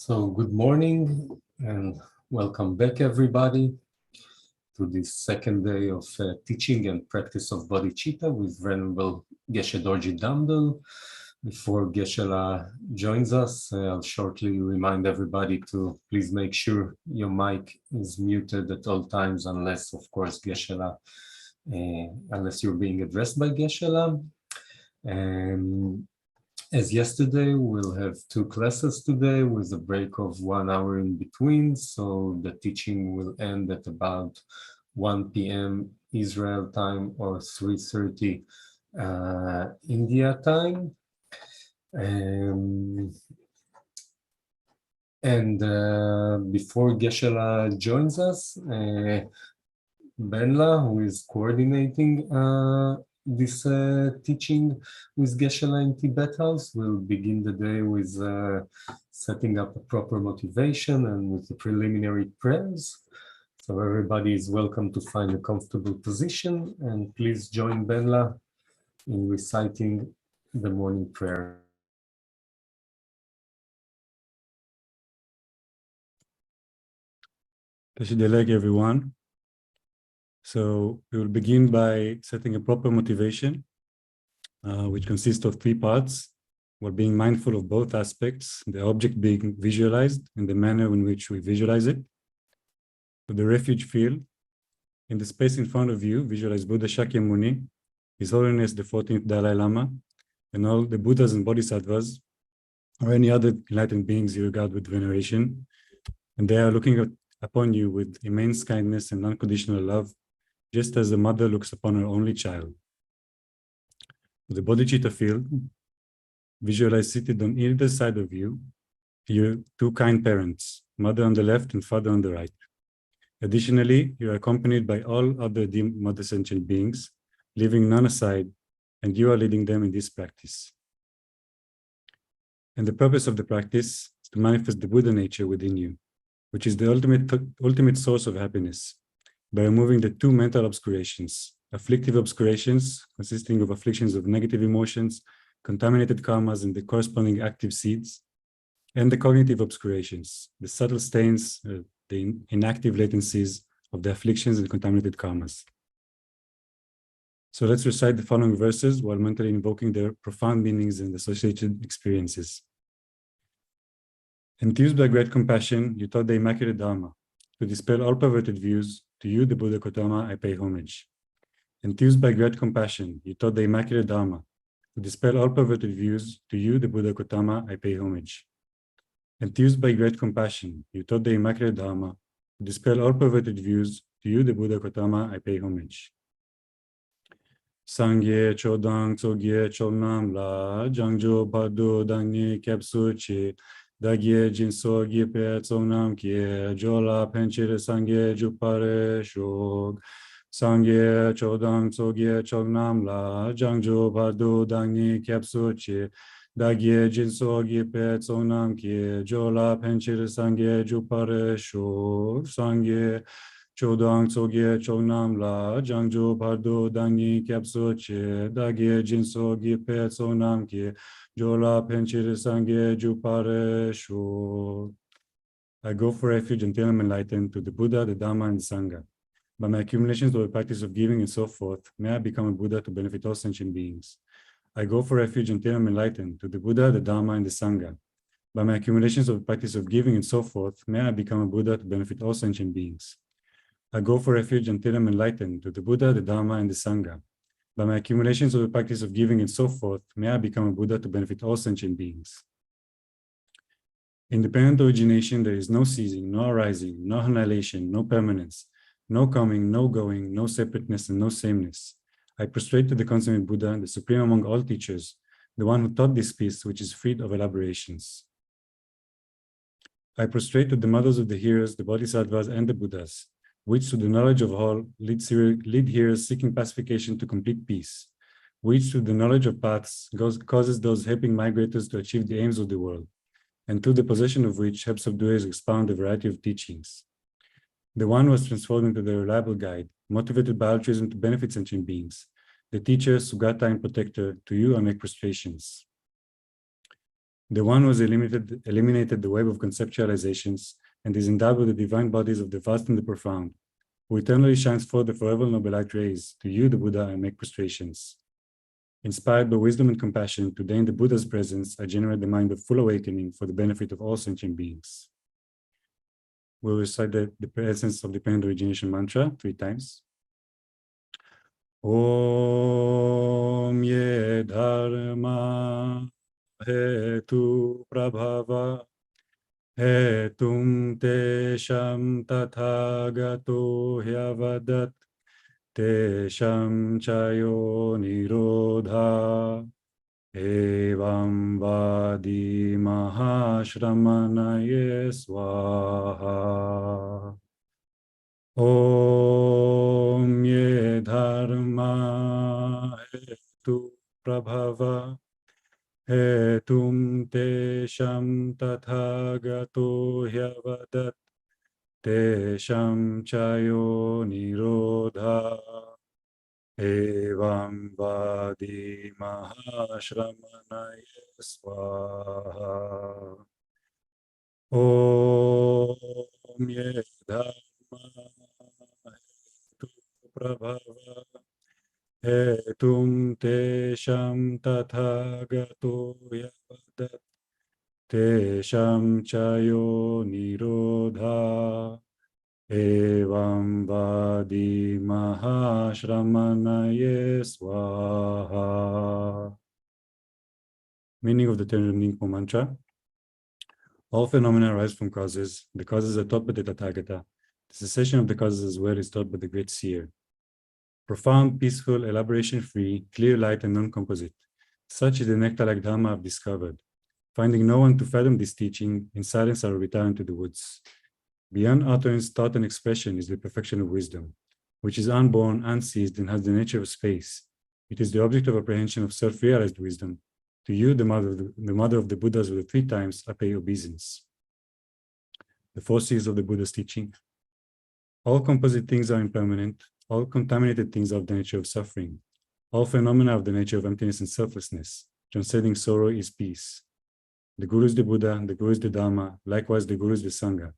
So good morning and welcome back everybody to this second day of teaching and practice of Bodhicitta with Venerable Geshe Dorji Damdul. Before Geshe joins us, I'll shortly remind everybody to please make sure your mic is muted at all times unless, of course, unless you're being addressed by Geshe. As yesterday, we'll have two classes today with a break of 1 hour in between. So the teaching will end at about 1 p.m. Israel time or 3:30 India time. Before Geshe joins us, Benla, who is coordinating this teaching with Geshe in Tibet House, will begin the day with setting up a proper motivation and with the preliminary prayers. So everybody is welcome to find a comfortable position, and please join Benla in reciting the morning prayer. Teshidelek, everyone. So we will begin by setting a proper motivation, which consists of 3 parts, while being mindful of both aspects, the object being visualized and the manner in which we visualize it. So the refuge field, in the space in front of you, visualize Buddha Shakyamuni, His Holiness the 14th Dalai Lama, and all the Buddhas and Bodhisattvas, or any other enlightened beings you regard with veneration. And they are looking upon you with immense kindness and unconditional love, just as a mother looks upon her only child. The Bodhicitta field, visualize seated on either side of you, your 2 kind parents, mother on the left and father on the right. Additionally, you are accompanied by all other deemed mother sentient beings, leaving none aside, and you are leading them in this practice. And the purpose of the practice is to manifest the Buddha nature within you, which is the ultimate source of happiness, by removing the 2 mental obscurations, afflictive obscurations, consisting of afflictions of negative emotions, contaminated karmas and the corresponding active seeds, and the cognitive obscurations, the subtle stains, the inactive latencies of the afflictions and contaminated karmas. So let's recite the following verses while mentally invoking their profound meanings and associated experiences. Enthused by great compassion, you taught the Immaculate Dharma. To dispel all perverted views, to you, the Buddha Gautama, I pay homage. Enthused by great compassion, you taught the Immaculate Dharma. To dispel all perverted views, to you, the Buddha Gautama, I pay homage. Enthused by great compassion, you taught the Immaculate Dharma. To dispel all perverted views, to you, the Buddha Gautama, I pay homage. Sangye chodang tsogye chomnam la, jangjo bado dangni kepsu chi, dagye jinso gipe tsonam kye, jola penchir sangye jupare shog. Sangye chodang tsogye chomnam la, jangjo bado dangni kepsu chi, dagye jinso gipe tsonam kye, jola penchir sangye jupare shog. Sangye chodang tsogye chongnam la, jangjo bardo dangi kyapso che, dagye jinso gipe tsonam kye, jola penchir sangye jupare sho. I go for refuge until I'm enlightened to the Buddha, the Dhamma, and the Sangha. By my accumulations of the practice of giving and so forth, may I become a Buddha to benefit all sentient beings. I go for refuge until I'm enlightened to the Buddha, the Dhamma, and the Sangha. By my accumulations of the practice of giving and so forth, may I become a Buddha to benefit all sentient beings. I go for refuge until I'm enlightened to the Buddha, the Dhamma, and the Sangha. By my accumulations of the practice of giving and so forth, may I become a Buddha to benefit all sentient beings. Independent origination, there is no ceasing, no arising, no annihilation, no permanence, no coming, no going, no separateness, and no sameness. I prostrate to the consummate Buddha, the supreme among all teachers, the one who taught this peace, which is freed of elaborations. I prostrate to the mothers of the hearers, the Bodhisattvas, and the Buddhas, which to the knowledge of all lead hearers seeking pacification to complete peace, which to the knowledge of paths causes those helping migrators to achieve the aims of the world, and to the possession of which helps subduers expound a variety of teachings. The one was transformed into the reliable guide, motivated by altruism to benefit sentient beings. The teacher, Sugata, and protector, to you I make prostrations. The one who has eliminated the web of conceptualizations and is endowed with the divine bodies of the vast and the profound, who eternally shines forth the forever noble light rays. To you, the Buddha, I make prostrations. Inspired by wisdom and compassion, today in the Buddha's presence, I generate the mind of full awakening for the benefit of all sentient beings. We'll recite the essence of the dependent origination mantra 3 times. Om ye dharma hetu prabhava hetum tesham tathagato hyavadat tesham chayo nirodha evam vadi mahashramanaye swaha. Om ye dharma hetu prabhava hetum tesham tathagato hyavadat tesham chayo nirodha evam vadi mahashramanaye swaha. Om ye dharma hetu prabhava hetum tesham tathagato yavadat tesham chayo nirodha evam vadi mahashramanaye swaha. Meaning of the Tenrin Ningpo mantra. All phenomena arise from causes. The causes are taught by the Tathagata. The cessation of the causes as well is taught by the great seer. Profound, peaceful, elaboration-free, clear light and non-composite. Such is the nectar-like Dharma I've discovered. Finding no one to fathom this teaching, in silence I will retire into the woods. Beyond utterance, thought, and expression is the perfection of wisdom, which is unborn, unseized, and has the nature of space. It is the object of apprehension of self-realized wisdom. To you, the mother of the Buddhas with the 3 times, I pay obeisance. The 4 C's of the Buddha's teaching. All composite things are impermanent. All contaminated things are of the nature of suffering. All phenomena of the nature of emptiness and selflessness. Transcending sorrow is peace. The Guru is the Buddha, the Guru is the Dharma, likewise the Guru is the Sangha.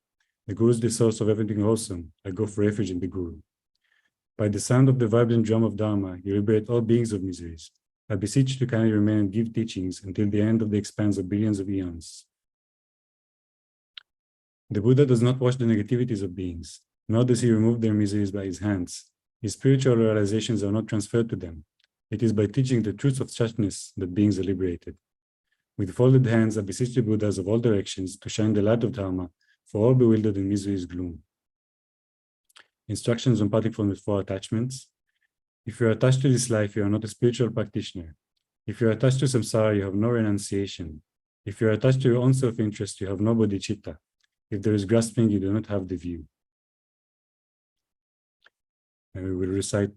The Guru is the source of everything wholesome. I go for refuge in the Guru. By the sound of the vibrant drum of Dharma, you liberate all beings of miseries. I beseech you to kindly remain and give teachings until the end of the expanse of billions of eons. The Buddha does not wash the negativities of beings, nor does he remove their miseries by his hands. His spiritual realizations are not transferred to them. It is by teaching the truths of suchness that beings are liberated. With folded hands, I beseech the Buddhas of all directions to shine the light of Dharma for all bewildered in misery's gloom. Instructions on parting from the 4 attachments. If you are attached to this life, you are not a spiritual practitioner. If you are attached to samsara, you have no renunciation. If you are attached to your own self-interest, you have no bodhicitta. If there is grasping, you do not have the view. And we will recite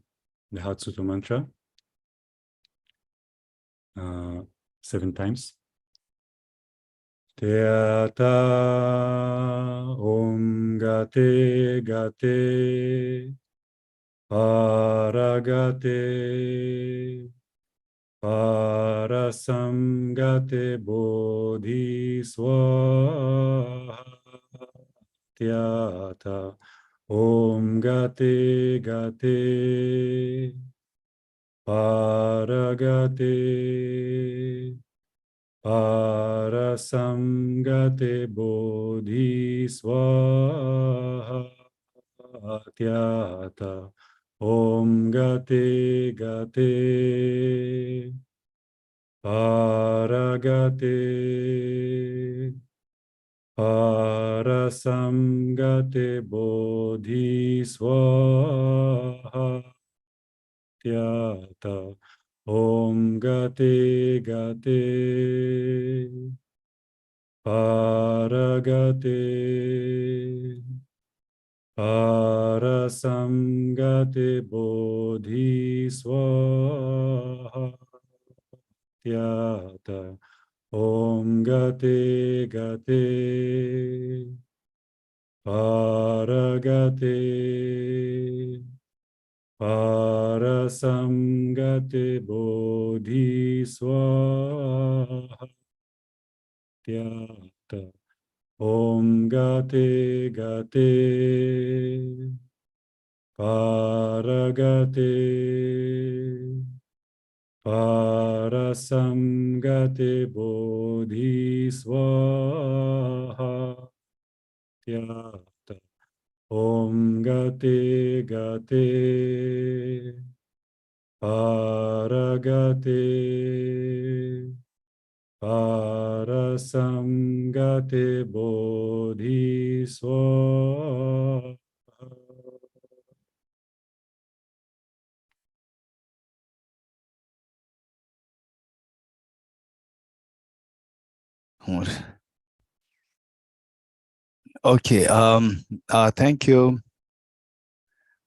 the Heart Sutta mantra 7 times. Teata om gate gate paragate parasamgate bodhi swaha. Teata om gate gate paragate parasamgate bodhi swaha. Tyata om gate gate paragate parasamgate bodhi swaha. Tyata om gate gate paragate parasamgate bodhi swaha. Tyata om gate gate paragate parasamgate bodhi swaha. Tyata. Om Gate Gate Paragate Parasamgate Bodhisvaha Tyata. Om Gate Gate Paragate Parasamgate Bodhisvaha. Okay. Thank you.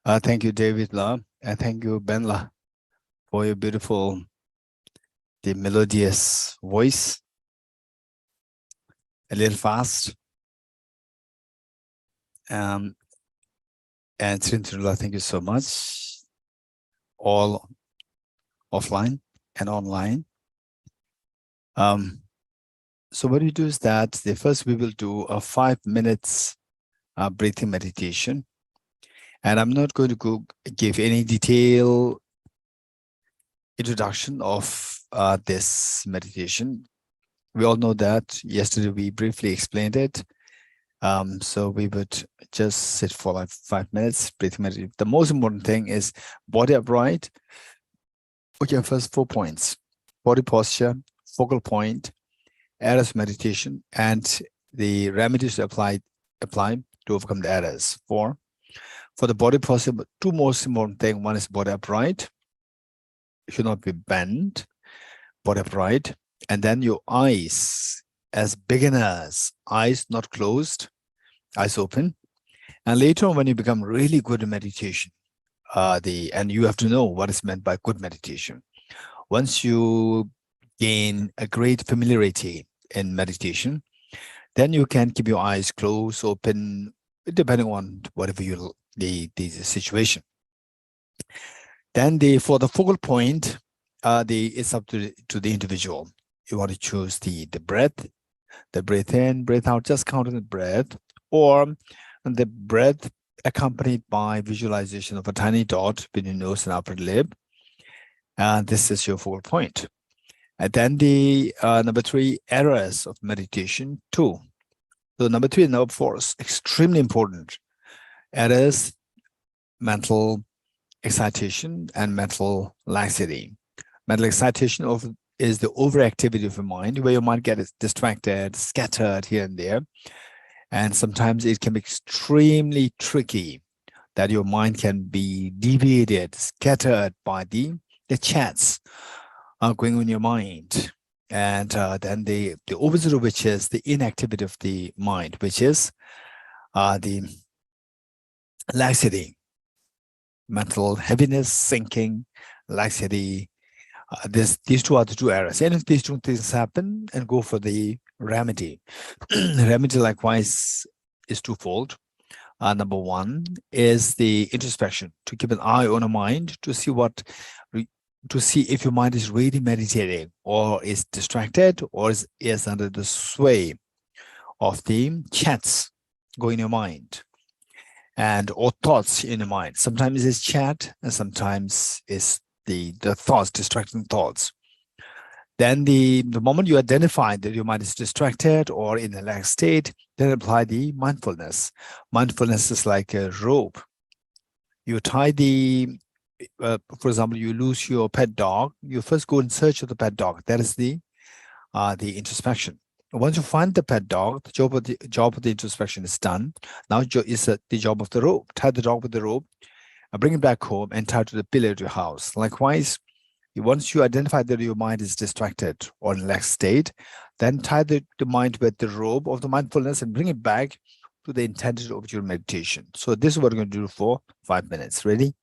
Thank you, David La, and thank you, Ben La, for your beautiful, the melodious voice. A little fast. And Srinthula, thank you so much. All offline and online. So what we do is that first we will do a 5 minutes breathing meditation. And I'm not going to give any detailed introduction of this meditation. We all know that yesterday we briefly explained it. So we would just sit for like 5 minutes, breathing meditation. The most important thing is body upright. Okay, first 4 points: body posture, focal point, errors meditation, and the remedies to apply to overcome the errors. For the body posture, 2 most important things. One is body upright. It should not be bent, body upright. And then your eyes, as beginners, eyes not closed, eyes open. And later on, when you become really good in meditation, and you have to know what is meant by good meditation. Once you gain a great familiarity in meditation, then you can keep your eyes closed, open, depending on whatever the situation. Then for the focal point, it's up to the individual. You want to choose the breath in, breath out, just counting the breath, or the breath accompanied by visualization of a tiny dot between nose and upper lip. And this is your focal point. And then the number 3, errors of meditation 2. So number 3 and number 4 is extremely important. Errors, mental excitation, and mental laxity. Mental excitation is the overactivity of your mind, where your mind gets distracted, scattered here and there. And sometimes it can be extremely tricky that your mind can be deviated, scattered by the chats going on in your mind. And then the opposite of which is the inactivity of the mind, which is the laxity, mental heaviness, sinking, laxity. These 2 are the 2 errors. And if these 2 things happen, and go for the remedy. Remedy likewise is twofold. Number 1 is the introspection, to keep an eye on a mind, to see if your mind is really meditating, or is distracted, or is under the sway of the chats going in your mind, or thoughts in your mind. Sometimes it's chat, and sometimes it's the thoughts, distracting thoughts. Then the moment you identify that your mind is distracted or in a relaxed state, then apply the mindfulness. Mindfulness is like a rope. You tie for example, you lose your pet dog. You first go in search of the pet dog. That is the introspection. Once you find the pet dog, the job of the introspection is done. Now is the job of the rope. Tie the dog with the rope, bring it back home, and tie it to the pillar of your house. Likewise, once you identify that your mind is distracted or in a relaxed state, then tie the mind with the rope of the mindfulness and bring it back to the intended of your meditation. So this is what we're going to do for 5 minutes. Ready?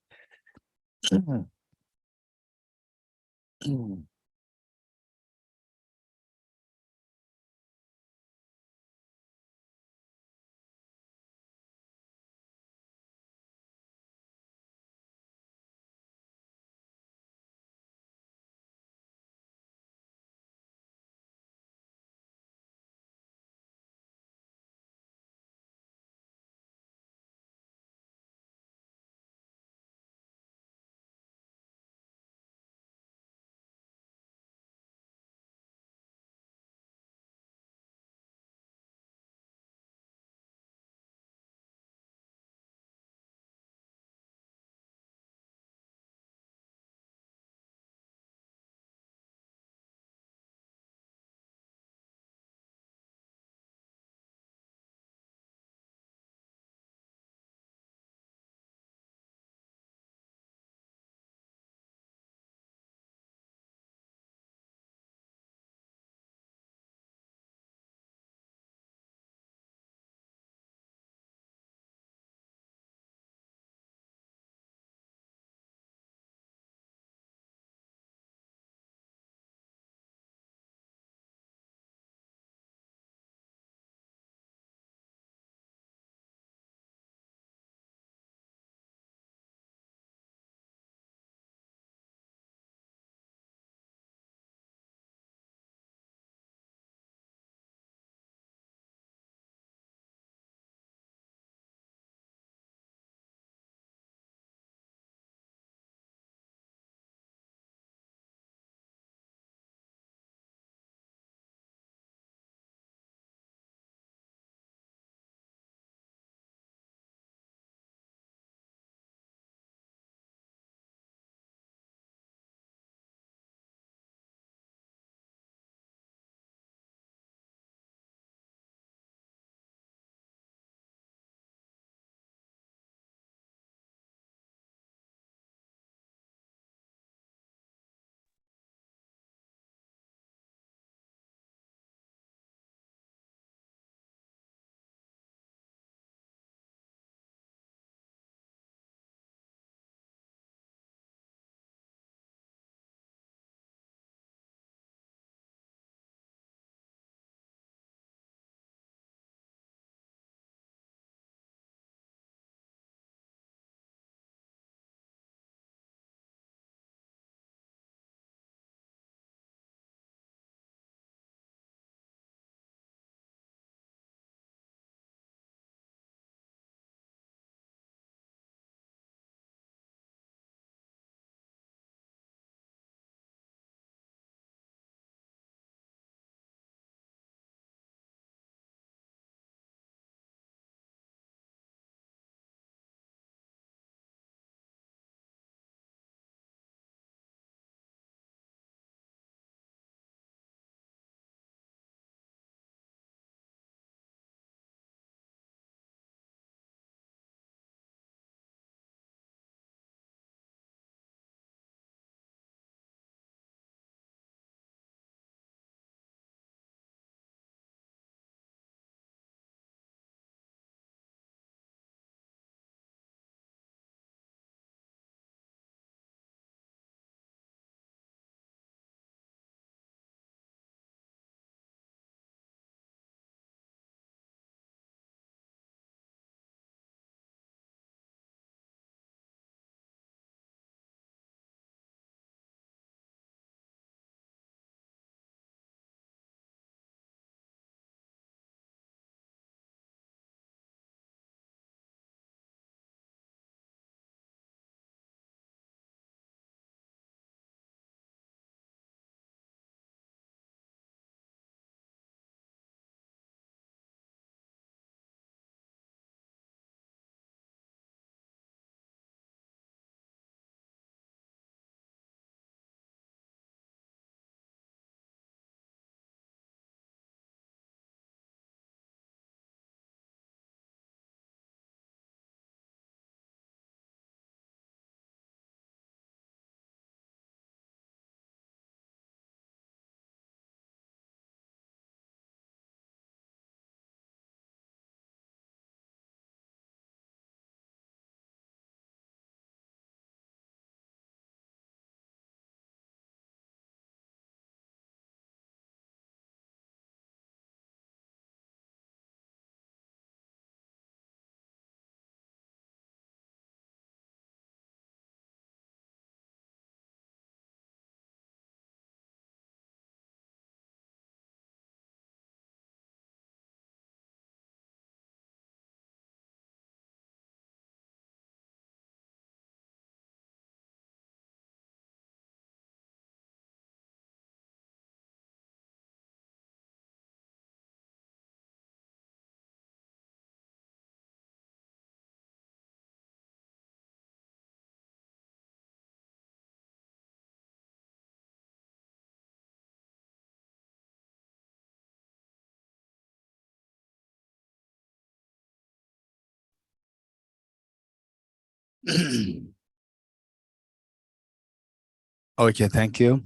Okay, thank you.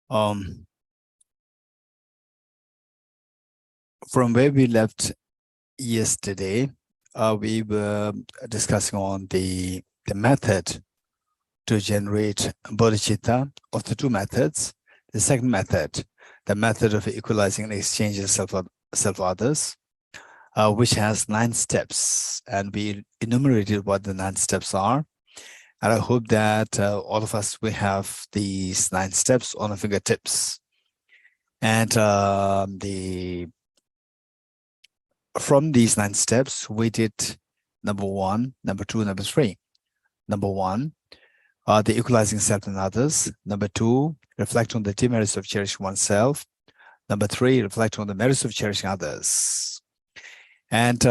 From where we left yesterday, we were discussing on the method to generate bodhicitta of the two methods. The second method, the method of equalizing and exchanging self-others, which has 9 steps, and we enumerated what the 9 steps are. And I hope that all of us will have these 9 steps on our fingertips. And from these 9 steps, we did number 1, number 2, number 3. Number 1, the equalizing self and others. Number 2, reflect on the demerits of cherishing oneself. Number 3, reflect on the merits of cherishing others. And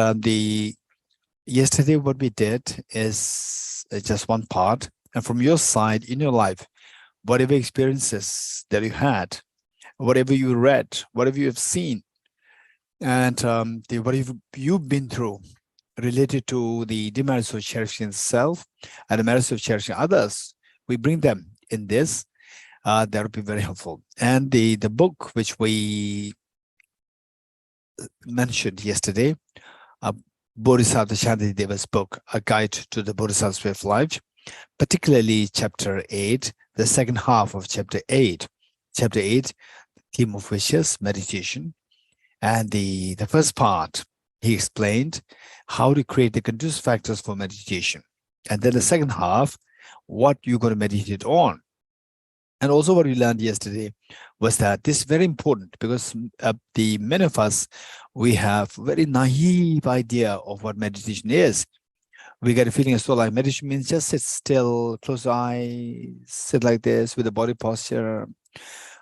yesterday, what we did is just one part. And from your side, in your life, whatever experiences that you had, whatever you read, whatever you have seen, and whatever you've been through related to the demerits of cherishing self and the merits of cherishing others, we bring them in this. That would be very helpful. And the book which we mentioned yesterday, Bodhisattva Shantideva's book, A Guide to the Bodhisattva's Way of Life, particularly chapter 8, the second half of chapter 8. Chapter 8, theme of which is meditation. And the first part, he explained how to create the conducive factors for meditation. And then the second half, what you're going to meditate on. And also what we learned yesterday was that this is very important because the many of us, we have very naive idea of what meditation is. We get a feeling as though like meditation means just sit still, close your eyes, sit like this with the body posture.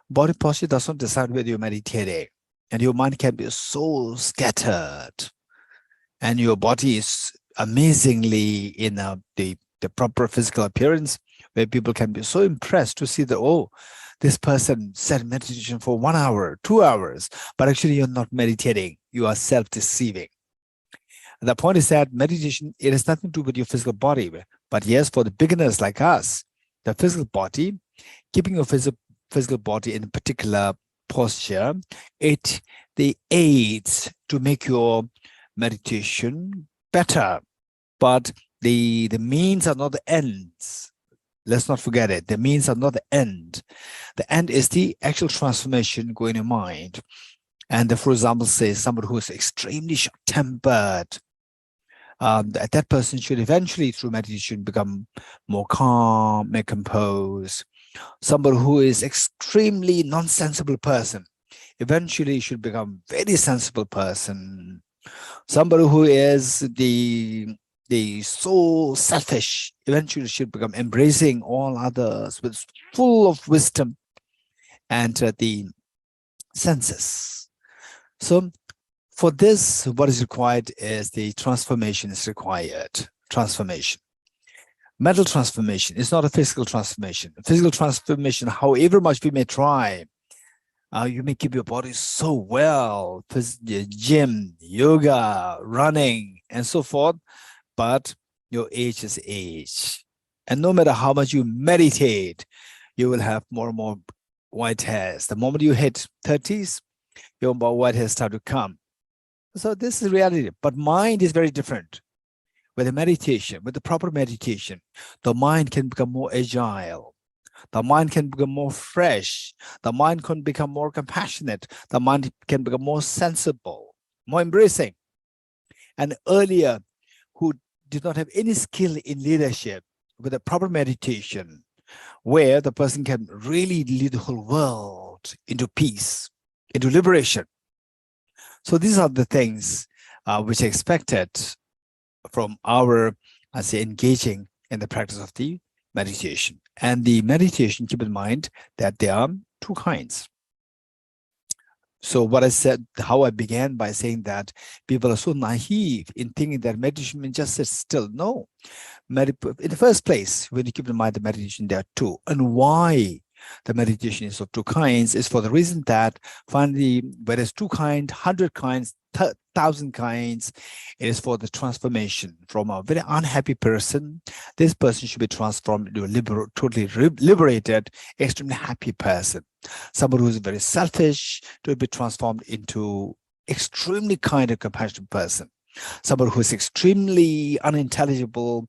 Body posture does not decide whether you're meditating. And your mind can be so scattered. And your body is amazingly in the proper physical appearance, where people can be so impressed to see that, oh, this person said meditation for 1 hour, 2 hours, but actually you're not meditating. You are self-deceiving. The point is that meditation, it has nothing to do with your physical body. But yes, for the beginners like us, the physical body, keeping your physical body in a particular posture, it aids to make your meditation better. But the means are not the ends. Let's not forget it. The means are not the end. The end is the actual transformation going in your mind. And for example, say somebody who is extremely short-tempered, that person should eventually, through meditation, become more calm and composed. Somebody who is extremely non-sensible person, eventually should become very sensible person. Somebody who is the so selfish, eventually should become embracing all others with full of wisdom and the senses. So for this, what is required is the transformation is required. Transformation. Mental transformation is not a physical transformation. Physical transformation, however much we may try, you may keep your body so well, gym, yoga, running, and so forth, but your age is age. And no matter how much you meditate, you will have more and more white hairs. The moment you hit 30s, your white hairs start to come. So this is reality, but mind is very different. With the meditation, with the proper meditation, the mind can become more agile. The mind can become more fresh. The mind can become more compassionate. The mind can become more sensible, more embracing. And earlier, who did not have any skill in leadership, with a proper meditation, where the person can really lead the whole world into peace, into liberation. So these are the things which are expected from our, I say, engaging in the practice of the meditation. And the meditation, keep in mind that there are 2 kinds. So what I said, how I began by saying that people are so naive in thinking that meditation means just sit still. No. In the first place, when you keep in mind the meditation, there are 2. And why The meditation is of two kinds is for the reason that finally, whereas 2 kinds, 100 kinds, 1,000 kinds, it is for the transformation from a very unhappy person. This person should be transformed into a totally liberated, extremely happy person. Somebody who is very selfish to be transformed into extremely kind and compassionate person. Somebody who is extremely unintelligible,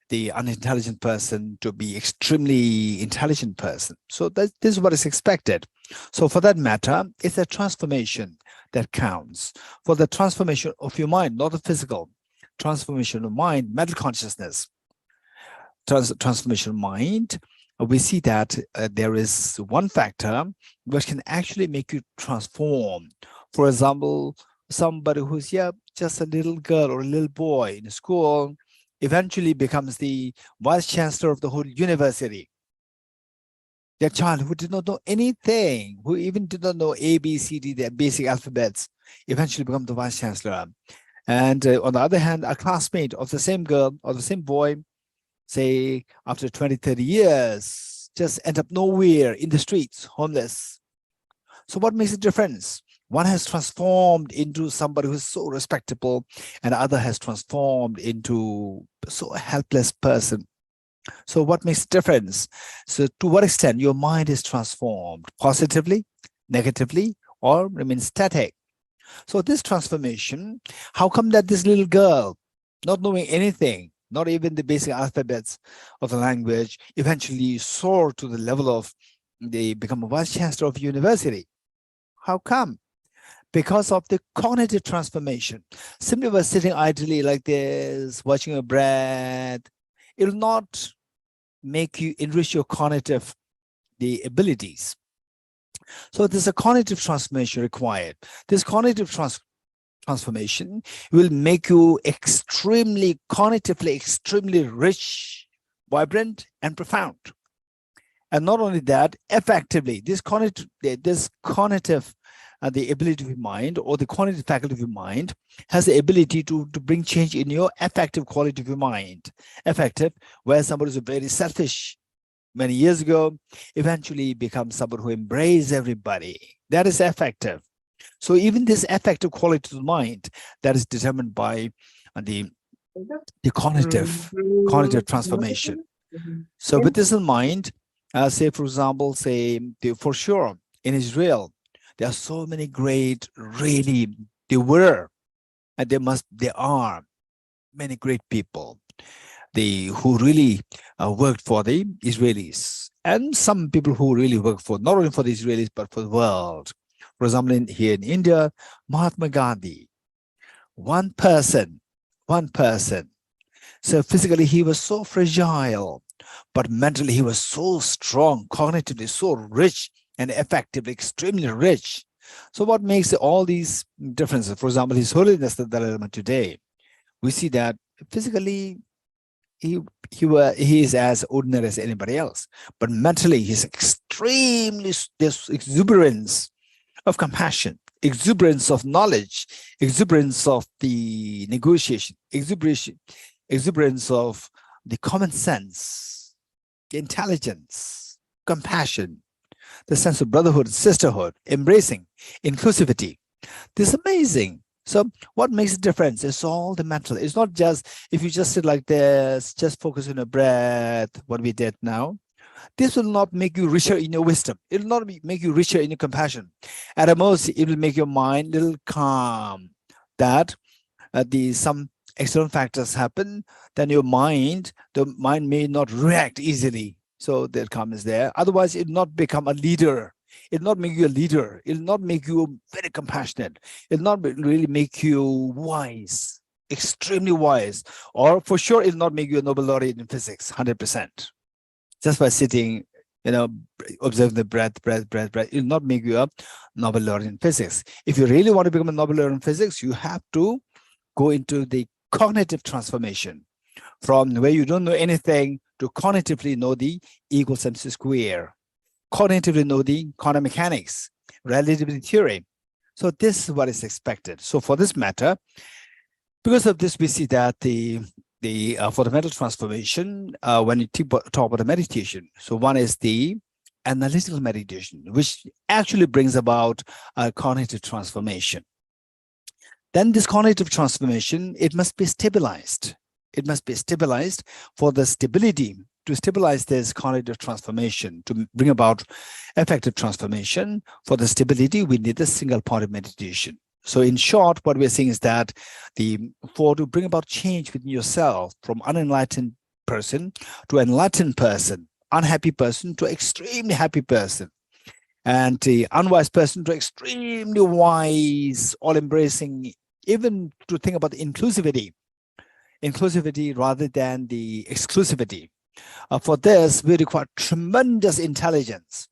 the unintelligent person to be extremely intelligent person. So this is what is expected. So for that matter, it's a transformation that counts. For the transformation of your mind, not the physical, transformation of mind, mental consciousness, transformation of mind, we see that there is one factor which can actually make you transform. For example, somebody who's just a little girl or a little boy in school eventually becomes the vice chancellor of the whole university. That child who did not know anything, who even did not know A, B, C, D, the basic alphabets, eventually becomes the vice chancellor. And on the other hand, a classmate of the same girl or the same boy, say after 20, 30 years, just end up nowhere in the streets, homeless. So what makes a difference? One has transformed into somebody who's so respectable, and the other has transformed into so a helpless person. So what makes a difference? So to what extent your mind is transformed, positively, negatively, or remains static? So this transformation, how come that this little girl, not knowing anything, not even the basic alphabets of the language, eventually soar to the level of they become a vice chancellor of university? How come? Because of the cognitive transformation. Simply by sitting idly like this, watching your breath, it will not make you enrich your cognitive abilities. So there's a cognitive transformation required. This cognitive transformation will make you extremely cognitively, extremely rich, vibrant, and profound. And not only that, effectively, this cognitive the ability of your mind, or the cognitive faculty of your mind, has the ability to bring change in your affective quality of your mind. Affective, where somebody is very selfish many years ago, eventually becomes somebody who embraces everybody. That is affective. So even this affective quality of the mind, that is determined by the cognitive transformation. So with this in mind, say for example, for sure in Israel, there are so many great, really, there are many great people who really worked for the Israelis, and some people who really work for, not only for the Israelis, but for the world. For example, here in India, Mahatma Gandhi, one person. So physically, he was so fragile, but mentally, he was so strong, cognitively so rich, and effectively extremely rich. So what makes all these differences? For example, His Holiness the Dalai Lama today, we see that physically he is as ordinary as anybody else, but mentally he's extremely, this exuberance of compassion, exuberance of knowledge, exuberance of the negotiation, exuberance of the common sense, the intelligence, compassion, the sense of brotherhood, sisterhood, embracing, inclusivity. This is amazing. So what makes a difference? It's all the mental. It's not just, if you just sit like this, just focus on your breath, what we did now. This will not make you richer in your wisdom. It will not make you richer in your compassion. At the most, it will make your mind a little calm. That some external factors happen, then the mind may not react easily. So that calm is there. Otherwise, it will not become a leader. It will not make you a leader. It will not make you very compassionate. It will not really make you wise, extremely wise. Or for sure, it will not make you a Nobel laureate in physics, 100%. Just by sitting, observe the breath, it will not make you a Nobel laureate in physics. If you really want to become a Nobel laureate in physics, you have to go into the cognitive transformation from where you don't know anything to cognitively know the equals MC square, cognitively know the quantum mechanics, relativity theory. So this is what is expected. So for this matter, because of this, we see that for the mental transformation, when you talk about the meditation, so one is the analytical meditation, which actually brings about a cognitive transformation. Then this cognitive transformation, it must be stabilized. It must be stabilized. For the stability, to stabilize this cognitive transformation, to bring about effective transformation, for the stability, we need a single point of meditation. So in short, what we're saying is that to bring about change within yourself from unenlightened person to enlightened person, unhappy person to extremely happy person, and the unwise person to extremely wise, all embracing, even to think about the inclusivity rather than the exclusivity. For this, we require tremendous intelligence.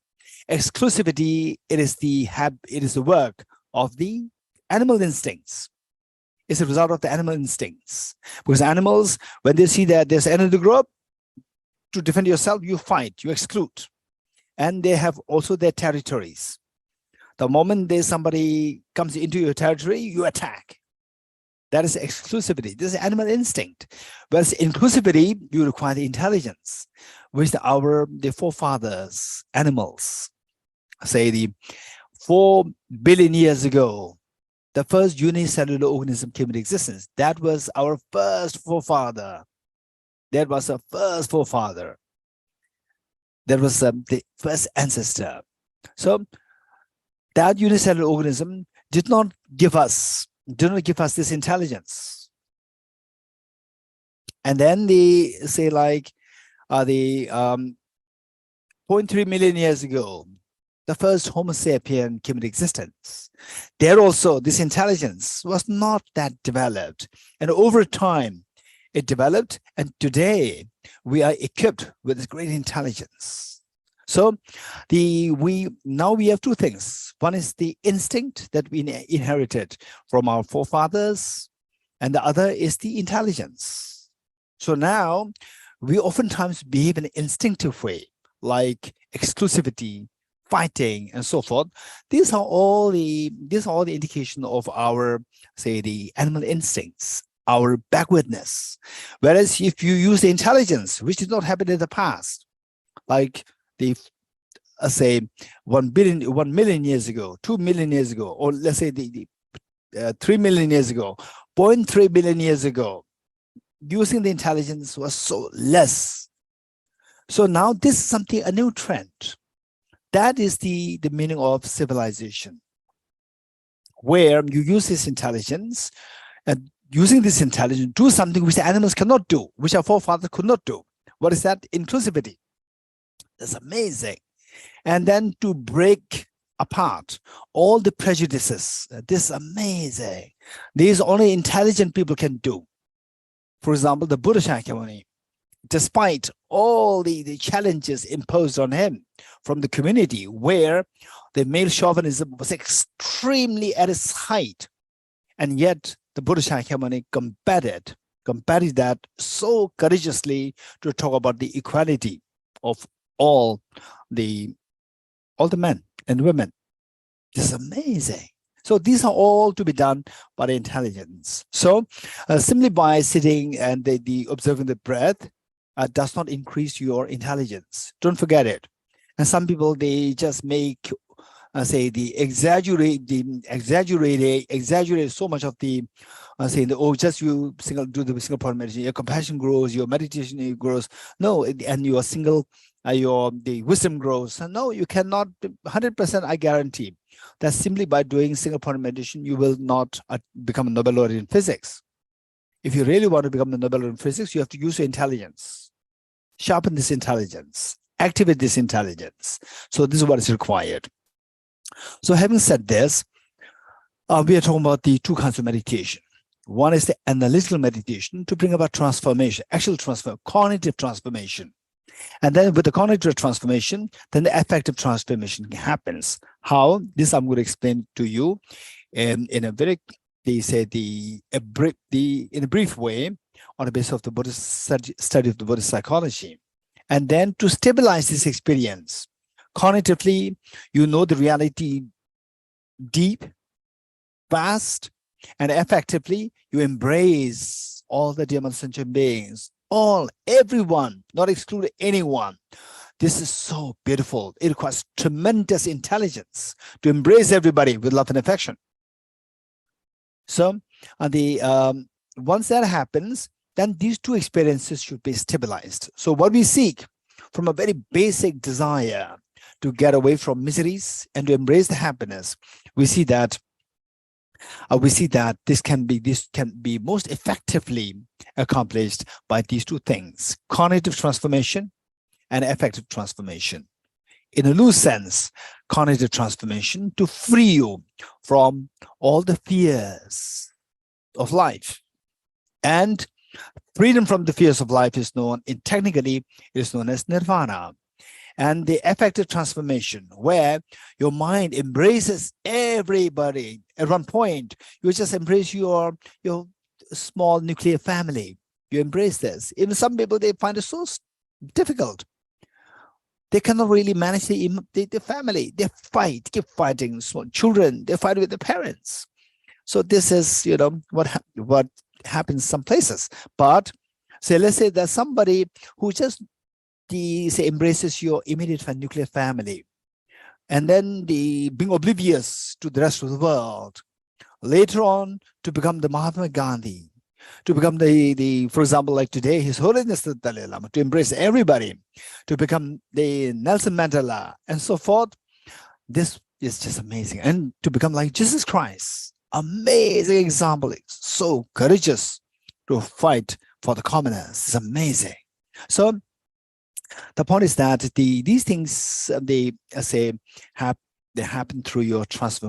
Exclusivity, it is the work of the animal instincts. It's a result of the animal instincts. Because animals, when they see that there's another group, to defend yourself, you fight, you exclude. And they have also their territories. The moment somebody comes into your territory, you attack. That is exclusivity. This is animal instinct. Whereas inclusivity, you require the intelligence, which the forefathers, animals, say the 4 billion years ago, the first unicellular organism came into existence. That was our first forefather. That was our first forefather. That was the first ancestor. So that unicellular organism did not give us this intelligence. And then they say like 0.3 million years ago, the first Homo sapien came into existence. There also, this intelligence was not that developed. And over time, it developed. And today, we are equipped with this great intelligence. So now we have two things. One is the instinct that we inherited from our forefathers, and the other is the intelligence. So now we oftentimes behave in an instinctive way, like exclusivity, fighting, and so forth. These are all the indication of our, say, the animal instincts, our backwardness. Whereas if you use the intelligence, which did not happen in the past, like say 1 million years ago, 2 million years ago, or let's say 3 million years ago, 0.3 billion years ago, using the intelligence was so less. So now this is a new trend. That is the meaning of civilization, where you use this intelligence, and using this intelligence, do something which the animals cannot do, which our forefathers could not do. What is that? Inclusivity. That's amazing. And then to break apart all the prejudices. This is amazing. These only intelligent people can do. For example, the Bodhicitta, despite all the challenges imposed on him from the community, where the male chauvinism was extremely at its height, and yet the Bodhicitta combated that so courageously to talk about the equality of all the men and women. This is amazing. So these are all to be done by the intelligence. So simply by sitting and the observing the breath does not increase your intelligence. Don't forget it. And some people, they just make exaggerate so much of the just you do the single point meditation, your compassion grows, your meditation grows. No, and your the wisdom grows. No, you cannot 100%. I guarantee that simply by doing single point meditation, you will not become a Nobel laureate in physics. If you really want to become the Nobel laureate in physics, you have to use your intelligence, sharpen this intelligence, activate this intelligence. So this is what is required. So having said this, we are talking about the two kinds of meditation. One is the analytical meditation to bring about transformation, cognitive transformation. And then with the cognitive transformation, then the affective transformation happens. How? This I'm going to explain to you in a very, in a brief way, on the basis of the Buddhist study of the Buddhist psychology. And then to stabilize this experience, cognitively, you know the reality deep, fast, and effectively, you embrace all the dear sentient beings, everyone, not exclude anyone. This is so beautiful. It requires tremendous intelligence to embrace everybody with love and affection. So once that happens, then these two experiences should be stabilized. So what we seek from a very basic desire to get away from miseries and to embrace the happiness, we see that this can be most effectively accomplished by these two things: cognitive transformation and affective transformation. In a loose sense, cognitive transformation to free you from all the fears of life. And freedom from the fears of life is known, technically, it is known as nirvana. And the affective transformation, where your mind embraces everybody. At one point, you just embrace your small nuclear family. You embrace this. Even some people, they find it so difficult. They cannot really manage the family. They fight, keep fighting. Small children, they fight with their parents. So this is, what happens some places. But say, let's say that somebody who just embraces your immediate nuclear family, and then being oblivious to the rest of the world, later on to become the Mahatma Gandhi, to become for example, like today, His Holiness the Dalai Lama, to embrace everybody, to become the Nelson Mandela, and so forth. This is just amazing. And to become like Jesus Christ, amazing example. It's so courageous to fight for the commoners. It's amazing. So the point is that these things, they happen through your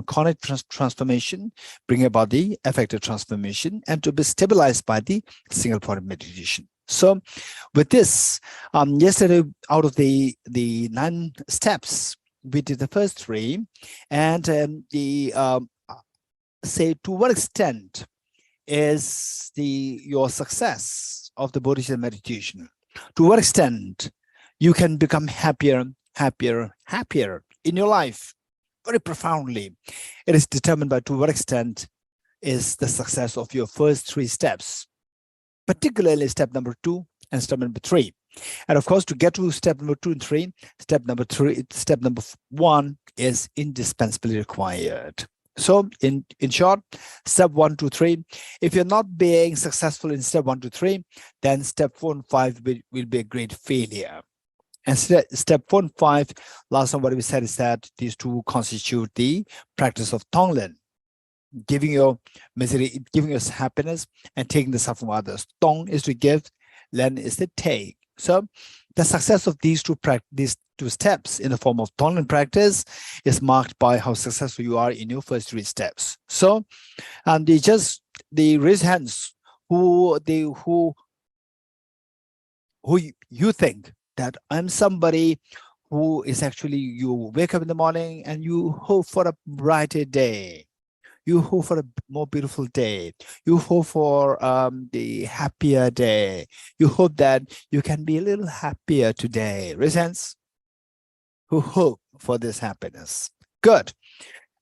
cognitive transformation, bring about the affective transformation, and to be stabilized by the single point of meditation. So with this, yesterday, out of the 9 steps, we did the first 3, and say to what extent is your success of the Bodhicitta meditation? To what extent you can become happier in your life? Very profoundly, it is determined by to what extent is the success of your first 3 steps, particularly step number 2 and step number 3. And of course, to get to step number 2 and 3, step number 1 is indispensably required. So in short, step 1, 2, 3, if you're not being successful in step 1, 2, 3, then step 4 and 5 will be a great failure. And step 4 and 5, last time what we said is that these two constitute the practice of Tonglen, giving your misery, giving us happiness, and taking the suffering of others. Tong is to give, Len is to take. So the success of these two steps in the form of Tonglen practice is marked by how successful you are in your first 3 steps. So, and the raise hands who you think that I'm somebody who is actually, you wake up in the morning and you hope for a brighter day. You hope for a more beautiful day. You hope for the happier day. You hope that you can be a little happier today. Raise hands. Who hope for this happiness. Good.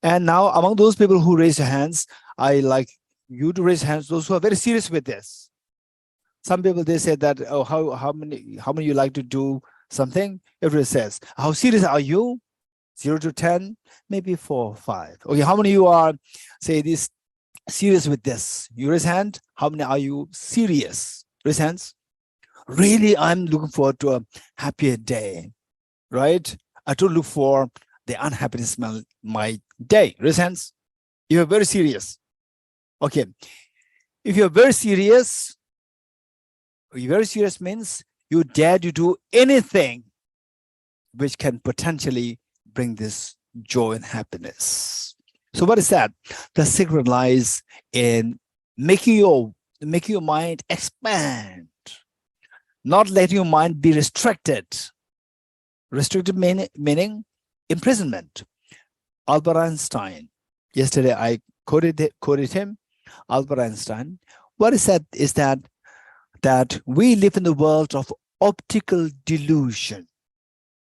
And now among those people who raise your hands, I like you to raise hands, those who are very serious with this. Some people, they say that, oh, how many you like to do something? Everyone says, how serious are you? 0 to 10, maybe 4 or 5. Okay, how many you are, say, this serious with this? You raise hand. How many are you serious? Raise hands. Really, I'm looking forward to a happier day, right? I don't look for the unhappiness in my day. Raise hands. You're very serious. Okay, if you're very serious means you dare to do anything which can potentially bring this joy and happiness. So what is that? The secret lies in making your mind expand, not letting your mind be restricted. Restricted meaning imprisonment. Albert Einstein. Yesterday I quoted him. Albert Einstein. What is that? Is that we live in the world of optical delusion.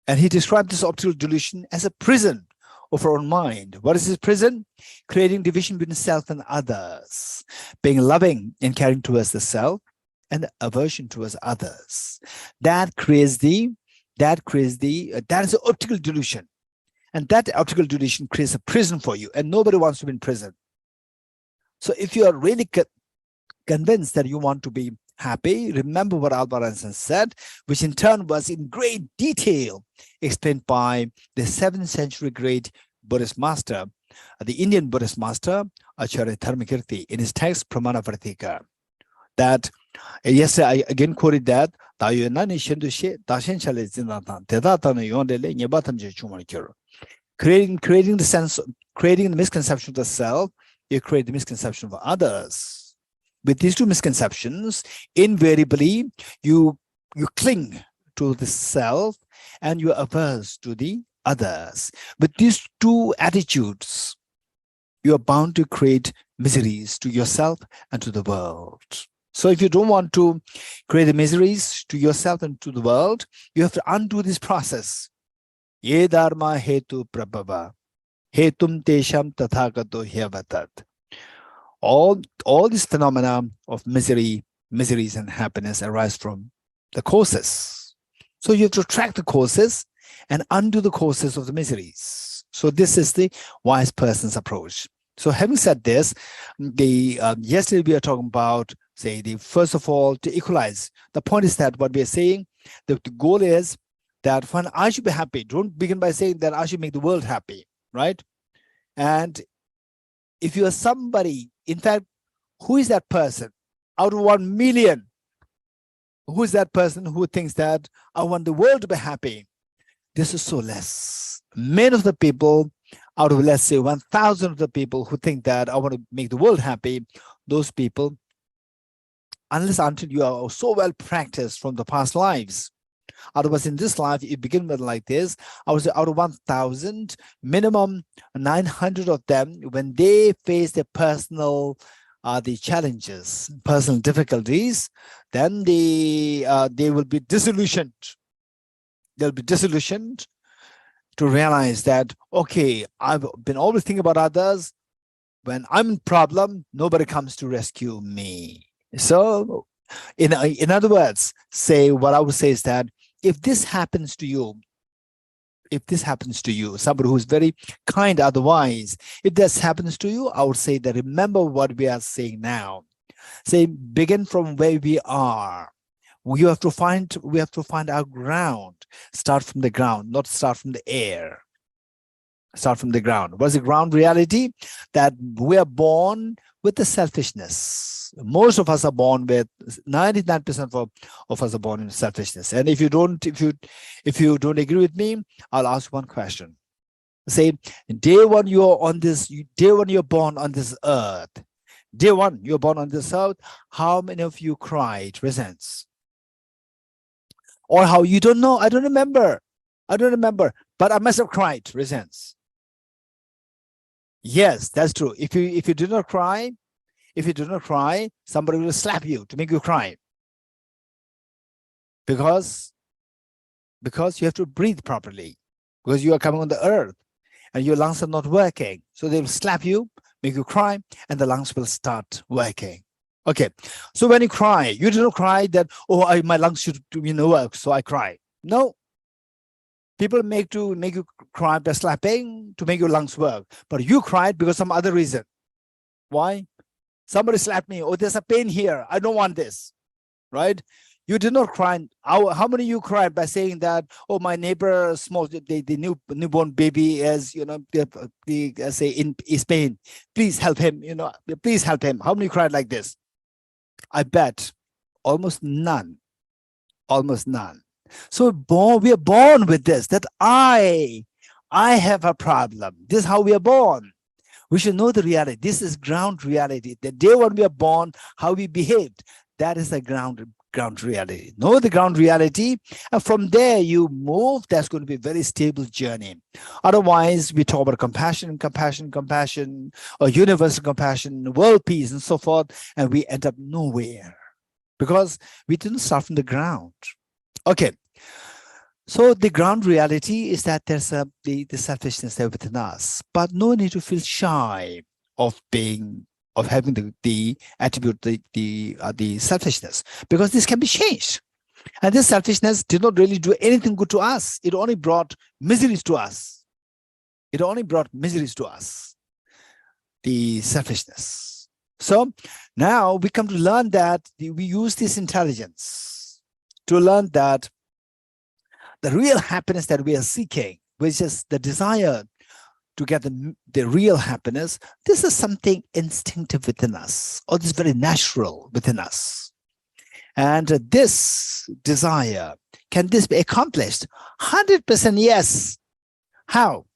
And he described this optical delusion as a prison of our own mind. What is this prison? Creating division between self and others, being loving and caring towards the self, and aversion towards others. That creates the that creates that is an optical delusion. And that optical delusion creates a prison for you, and nobody wants to be in prison. So if you are really convinced that you want to be happy, remember what Albert Einstein said, which in turn was in great detail explained by the 7th century great Buddhist master, the Indian Buddhist master, Acharya Dharmakirti, in his text Pramanavartika. That yesterday I again quoted that creating the sense, creating the misconception of the self, you create the misconception of others. With these two misconceptions, invariably you cling to the self and you are averse to the others. With these two attitudes, you are bound to create miseries to yourself and to the world. So if you don't want to create the miseries to yourself and to the world, you have to undo this process. Ye dharma hetu prabhava, hetum tesham tathagato hyavatat. All these phenomena of miseries and happiness arise from the causes. So you have to track the causes and undo the causes of the miseries. So this is the wise person's approach. So having said this, yesterday we are talking about, say, first of all, to equalize. The point is that what we are saying, the goal is that when I should be happy, don't begin by saying that I should make the world happy, right? And if you are somebody, in fact, who is that person? Out of 1 million, who is that person who thinks that I want the world to be happy? This is so less. Many of the people, out of, let's say, 1,000 of the people who think that I want to make the world happy, those people, unless until you are so well practiced from the past lives. Otherwise, in this life, you begin with like this. I would say out of 1,000, minimum 900 of them, when they face their personal the challenges, personal difficulties, then they will be disillusioned. They'll be disillusioned to realize that, okay, I've been always thinking about others. When I'm in problem, nobody comes to rescue me. So, in other words, say what I would say is that if this happens to you, somebody who's very kind otherwise, if this happens to you, I would say that remember what we are saying now. Say, begin from where we are. We have to find our ground. Start from the ground, not start from the air. Start from the ground. What's the ground reality? That we are born with the selfishness. Most of us are born with 99% of us are born in selfishness. And if you don't agree with me, I'll ask one question. Say, day one you're born on this earth. Day one you're born on this earth. How many of you cried resents? Or how you don't know? I don't remember, but I must have cried resents. Yes, that's true. If you do not cry, somebody will slap you to make you cry. Because you have to breathe properly, because you are coming on the earth and your lungs are not working. So they will slap you, make you cry, and the lungs will start working. Okay, so when you cry, you do not cry that, oh, my lungs should work, so I cry. No. People make you cry by slapping to make your lungs work, but you cried because some other reason. Why? Somebody slapped me. Oh, there's a pain here. I don't want this, right? You did not cry. How many of you cried by saying that, oh, my neighbor, the newborn baby is, is pain. Please help him. Please help him. How many cried like this? I bet almost none. Almost none. So we are born with this, that I have a problem. This is how we are born. We should know the reality. This is ground reality. The day when we are born, how we behaved, that is the ground reality. Know the ground reality, and from there you move. That's going to be a very stable journey. Otherwise, we talk about compassion, or universal compassion, world peace, and so forth, and we end up nowhere because we didn't start from the ground. Okay, so the ground reality is that there's the selfishness there within us, but no need to feel shy of having the attribute, the selfishness, because this can be changed. And this selfishness did not really do anything good to us. It only brought miseries to us. It only brought miseries to us, the selfishness. So now we come to learn that we use this intelligence to learn that the real happiness that we are seeking, which is the desire to get the real happiness, this is something instinctive within us, or this is very natural within us. And this desire, can this be accomplished? 100% yes. How?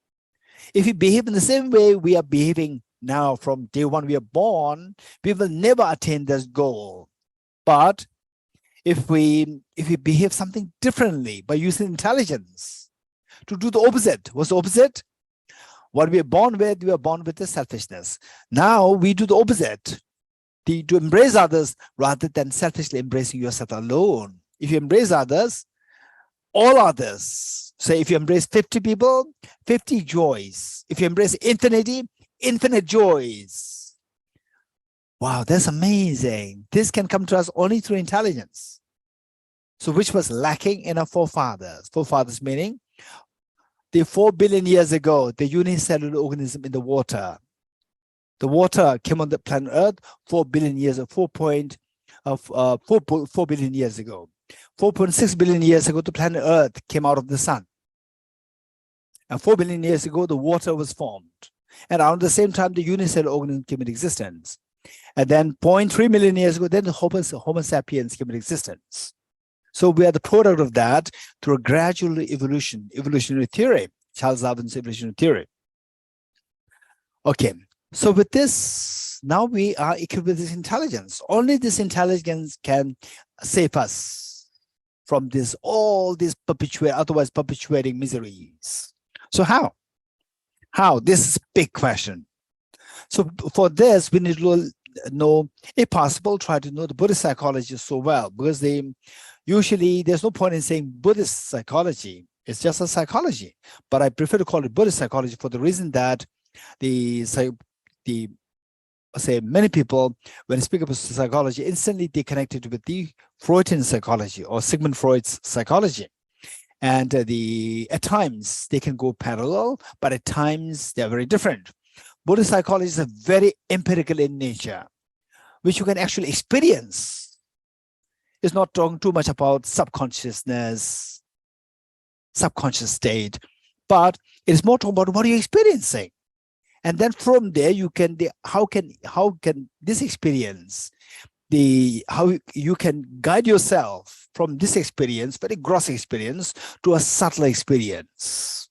If we behave in the same way we are behaving now from day one we are born, we will never attain this goal. But if we behave something differently by using intelligence to do the opposite, what's the opposite? What we are born with the selfishness. Now we do the opposite, to embrace others rather than selfishly embracing yourself alone. If you embrace others, all others, say if you embrace 50 people, 50 joys. If you embrace infinity, infinite joys. Wow, that's amazing. This can come to us only through intelligence. So which was lacking in our forefathers. Forefathers meaning the 4 billion years ago, the unicellular organism in the water. The water came on the planet Earth 4 billion years, 4 billion years ago. 4.6 billion years ago, the planet Earth came out of the sun. And 4 billion years ago, the water was formed. And around the same time, the unicellular organism came into existence. And then 0.3 million years ago, then the Homo sapiens came into existence. So we are the product of that through a gradual evolutionary theory, Charles Darwin's evolutionary theory. Okay, so with this, now we are equipped with this intelligence. Only this intelligence can save us from all these otherwise perpetuating miseries. So how? How? This is a big question. So for this, we need to know, if possible, try to know the Buddhist psychology so well, because usually there's no point in saying Buddhist psychology. It's just a psychology. But I prefer to call it Buddhist psychology for the reason that many people, when they speak about psychology, instantly they connect it with the Freudian psychology or Sigmund Freud's psychology. And at times they can go parallel, but at times they're very different. Buddhist psychology is very empirical in nature, which you can actually experience. It's not talking too much about subconsciousness, subconscious state, but it is more talking about what you're experiencing. And then from there, you can, how can this experience, how you can guide yourself from this experience, very gross experience, to a subtle experience.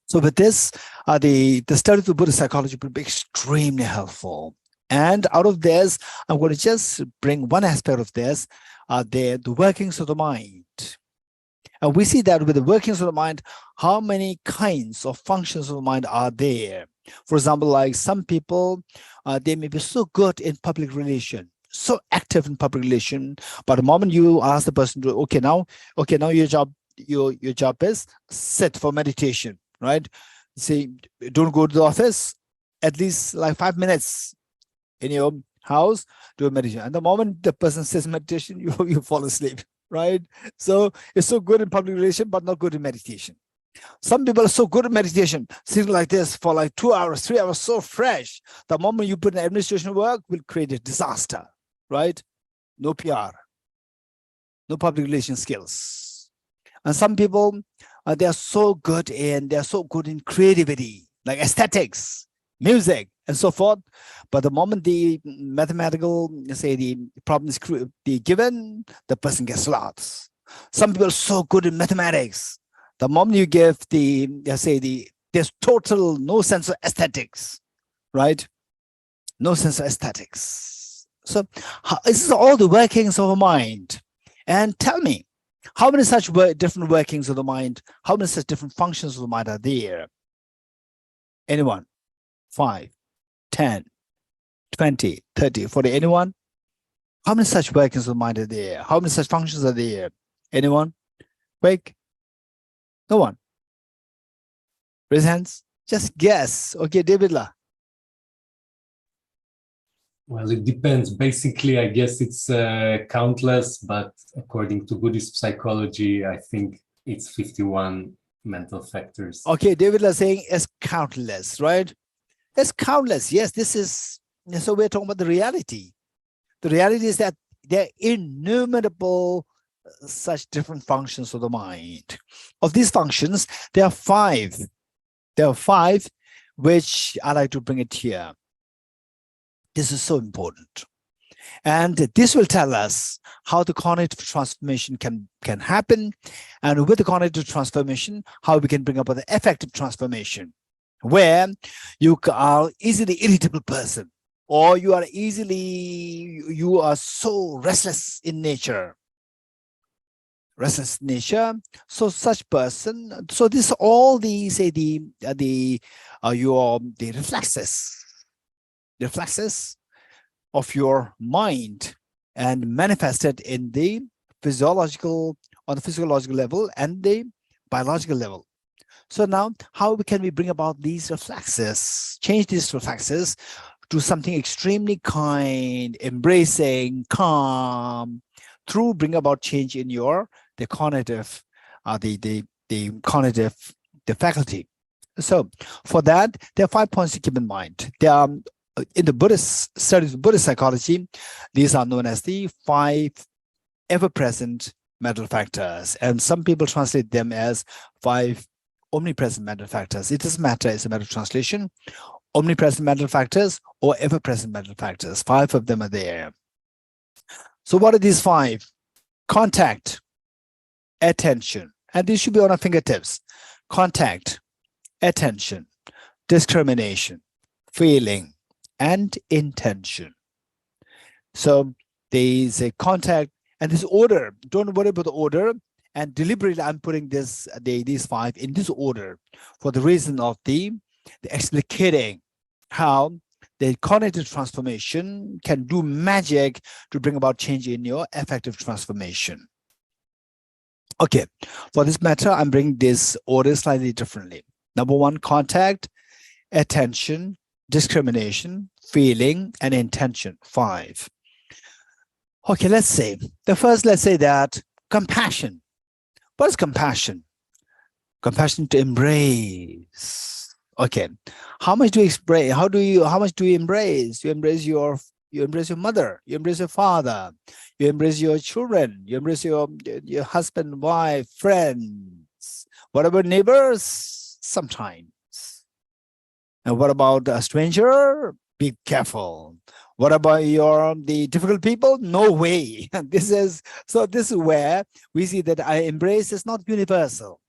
So with this, the study of the Buddhist psychology will be extremely helpful. And out of this, I'm going to just bring one aspect of this, the workings of the mind. And we see that with the workings of the mind, how many kinds of functions of the mind are there. For example, like some people, they may be so good in public relation, so active in public relation, but the moment you ask the person to, okay, now your job is sit for meditation, right? Say, don't go to the office, at least like 5 minutes in your house, do a meditation. And the moment the person says meditation, you fall asleep, right? So it's so good in public relation, but not good in meditation. Some people are so good at meditation, sitting like this for like 2 hours, 3 hours, so fresh. The moment you put in administration work, will create a disaster, right? No PR, no public relation skills. And some people, they're so good in creativity, like aesthetics, music, and so forth. But the moment the mathematical, say the problem is given, the person gets lost. Some people are so good in mathematics. The moment you give there's total no sense of aesthetics, right? No sense of aesthetics. So this is all the workings of a mind. And tell me, how many such different workings of the mind, how many such different functions of the mind are there? Anyone? 5, 10, 20, 30, 40, anyone? How many such workings of the mind are there? How many such functions are there? Anyone? Quick. No one. Raise hands. Just guess. Okay, David La. Well, it depends. Basically, I guess it's countless, but according to Buddhist psychology, I think it's 51 mental factors. Okay, David is saying it's countless, right? It's countless. Yes, this is, so we're talking about the reality. The reality is that there are innumerable such different functions of the mind. Of these functions, there are five. There are five, which I like to bring it here. This is so important. And this will tell us how the cognitive transformation can happen. And with the cognitive transformation, how we can bring about the effective transformation, where you are easily irritable person, or you are so restless in nature. Restless nature. So such person. So this all these the reflexes of your mind, and manifested in the physiological, on the physiological level and the biological level. So now, how can we bring about these reflexes, change these reflexes to something extremely kind, embracing, calm, through bring about change in the cognitive, the faculty. So for that, there are 5 points to keep in mind. There are, in the Buddhist studies of Buddhist psychology, these are known as the 5 ever-present mental factors, and some people translate them as 5 omnipresent mental factors. It doesn't matter, it's a matter of translation. Omnipresent mental factors or ever-present mental factors. 5 of them are there. So what are these 5? Contact, attention, and these should be on our fingertips. Contact, attention, discrimination, feeling, and intention. So there is a contact, and this order, don't worry about the order, and deliberately I'm putting these 5 in this order for the reason of the explicating how the cognitive transformation can do magic to bring about change in your affective transformation. Okay, for this matter, I'm bringing this order slightly differently. Number 1, contact, attention, discrimination, feeling, and intention. 5. Okay, let's say that compassion. What is compassion? Compassion to embrace. Okay, how much do you embrace? How much do you embrace? You embrace your mother, you embrace your father, you embrace your children, you embrace your husband, wife, friends. What about neighbors? Sometimes. And what about a stranger? Be careful. What about the difficult people? No way. This is where we see that I embrace is not universal.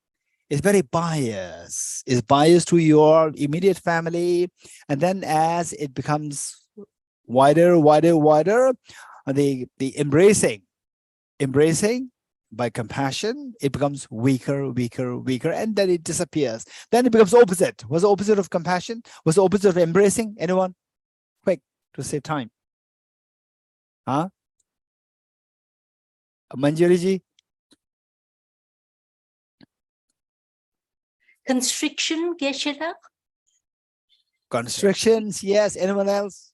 It's very biased. It's biased to your immediate family. And then as it becomes wider, the embracing by compassion, it becomes weaker, and then it disappears. Then it becomes opposite. What's the opposite of compassion? What's the opposite of embracing? Anyone? Quick, to save time. Huh? Manjari ji? Constriction, Geshe. Constrictions, yes. Anyone else?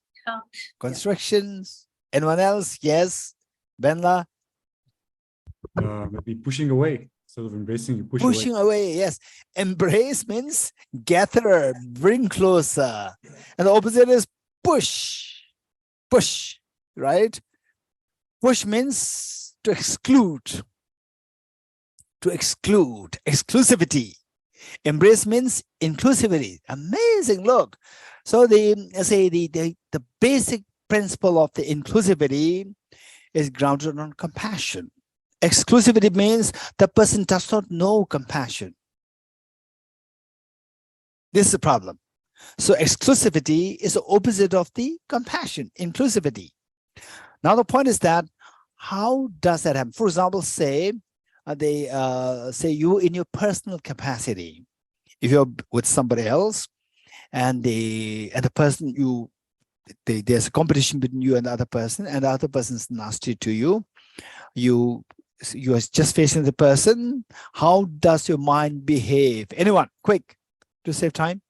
Constrictions. Anyone else? Yes. Benla? Maybe pushing away. Instead of embracing, you push pushing away. Yes. Embrace means gather, bring closer. And the opposite is push. Push, right? Push means to exclude. To exclude. Exclusivity. Embrace means inclusivity. Amazing. Look. So the basic principle of the inclusivity is grounded on compassion. Exclusivity means the person does not know compassion. This is the problem. So exclusivity is the opposite of the compassion, inclusivity. Now the point is that how does that happen? For example, say you in your personal capacity, if you're with somebody else, and the person there's a competition between you and the other person, and the other person is nasty to you. You are just facing the person. How does your mind behave? Anyone, quick, to save time.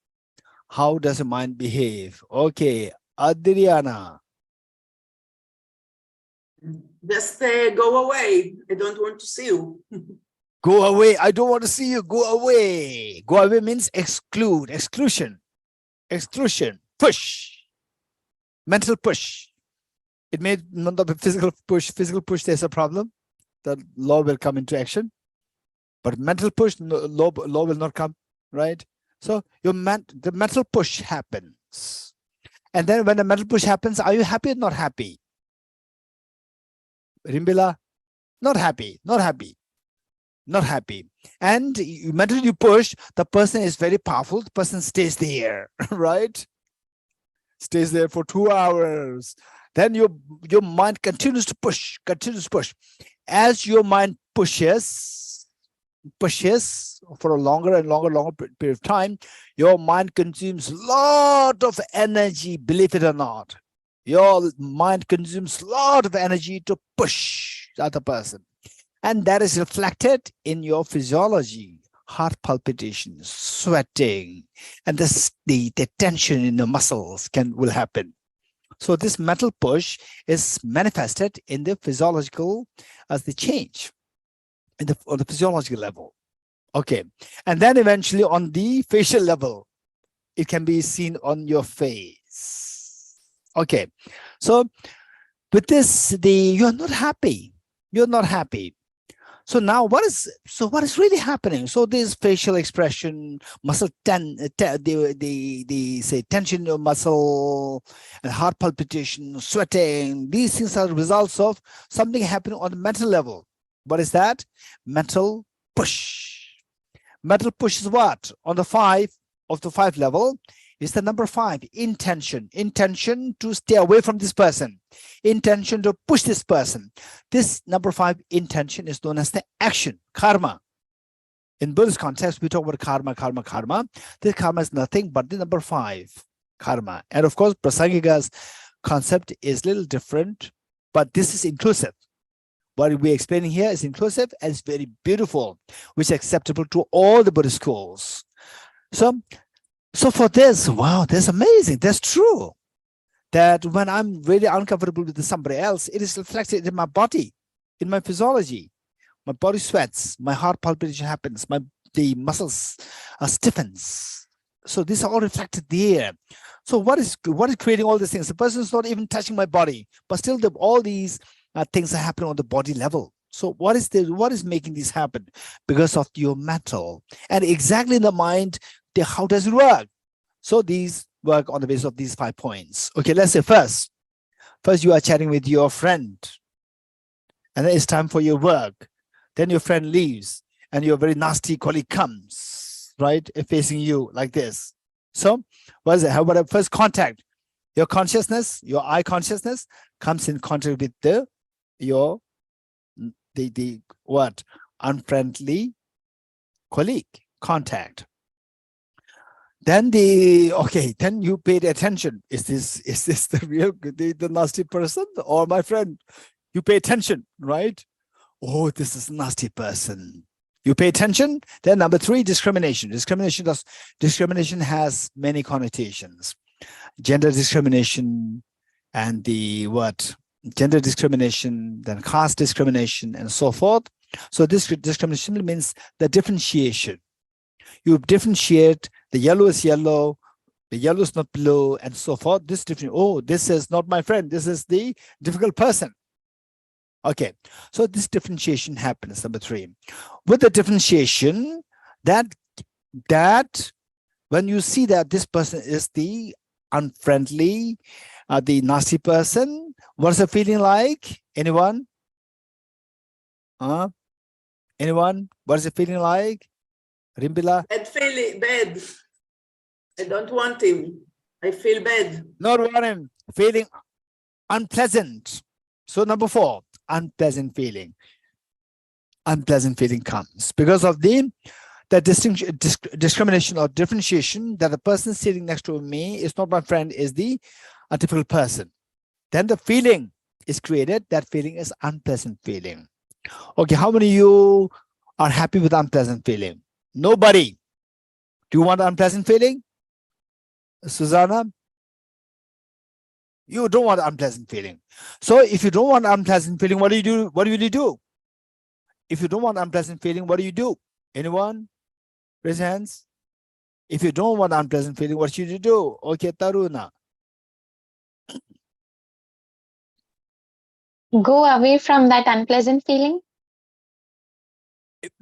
How does your mind behave? Okay, Adriana. Just go away. I don't want to see you. Go away. I don't want to see you. Go away. Go away means exclude, exclusion, exclusion, push, mental push. It may not be physical push. Physical push, there's a problem. The law will come into action. But mental push, law will not come, right? So the mental push happens. And then when the mental push happens, are you happy or not happy? Rimbila, not happy, not happy, not happy. And mentally you push, the person is very powerful, the person stays there, right? Stays there for 2 hours. Then your mind continues to push, continues to push. As your mind pushes for a longer and longer period of time, your mind consumes a lot of energy, believe it or not. Your mind consumes a lot of energy to push the other person. And that is reflected in your physiology, heart palpitations, sweating, and the tension in the muscles will happen. So this mental push is manifested in the physiological as the change on the physiological level. Okay. And then eventually on the facial level, it can be seen on your face. Okay. So with this, you're not happy. You're not happy. So now what is really happening? So this facial expression, muscle say tension in your muscle and heart palpitation, sweating, these things are results of something happening on the mental level. What is that? Mental push. Mental push is what? On the 5 level is the number 5, intention. Intention to stay away from this person. Intention to push this person. This number 5 intention is known as the action, karma. In Buddhist context, we talk about karma. This karma is nothing but the number 5, karma. And of course, Prasangika's concept is a little different, but this is inclusive. What we're explaining here is inclusive and it's very beautiful, which is acceptable to all the Buddhist schools. So for this, wow, that's amazing. That's true. That when I'm really uncomfortable with somebody else, it is reflected in my body, in my physiology. My body sweats, my heart palpitation happens, the muscles stiffens. So these are all reflected there. So what is creating all these things? The person is not even touching my body, but still all these things are happening on the body level. So what is making this happen? Because of your mental. And exactly in the mind, how does it work? So these work on the basis of these 5 points. Okay, let's say first you are chatting with your friend and then it's time for your work. Then your friend leaves and your very nasty colleague comes, right? Facing you like this. So what is it? How about a first contact? Your consciousness, your eye consciousness comes in contact with the unfriendly colleague contact. Then then you paid attention. Is this the real the nasty person or my friend? You pay attention, right? Oh, this is a nasty person. You pay attention. Then number 3, discrimination. Discrimination has many connotations. Gender discrimination and gender discrimination, then caste discrimination, and so forth. So this discrimination means the differentiation. You differentiate, the yellow is yellow, the yellow is not blue, and so forth. This is not my friend. This is the difficult person. Okay, so this differentiation happens, number 3. With the differentiation, that when you see that this person is the unfriendly, the nasty person, what's the feeling like? Anyone? Anyone? What is the feeling like? Rimbila? Bad. I don't want him. I feel bad. Not want him. Feeling unpleasant. So number 4, unpleasant feeling. Unpleasant feeling comes because of the discrimination or differentiation that the person sitting next to me is not my friend, is the difficult person. Then the feeling is created. That feeling is unpleasant feeling. Okay, how many of you are happy with unpleasant feeling? Nobody. Do you want unpleasant feeling? Susanna? You don't want unpleasant feeling. So if you don't want unpleasant feeling, what do you do? What will you do? If you don't want unpleasant feeling, what do you do? Anyone? Raise hands. If you don't want unpleasant feeling, what should you do? Okay, Taruna. Go away from that unpleasant feeling.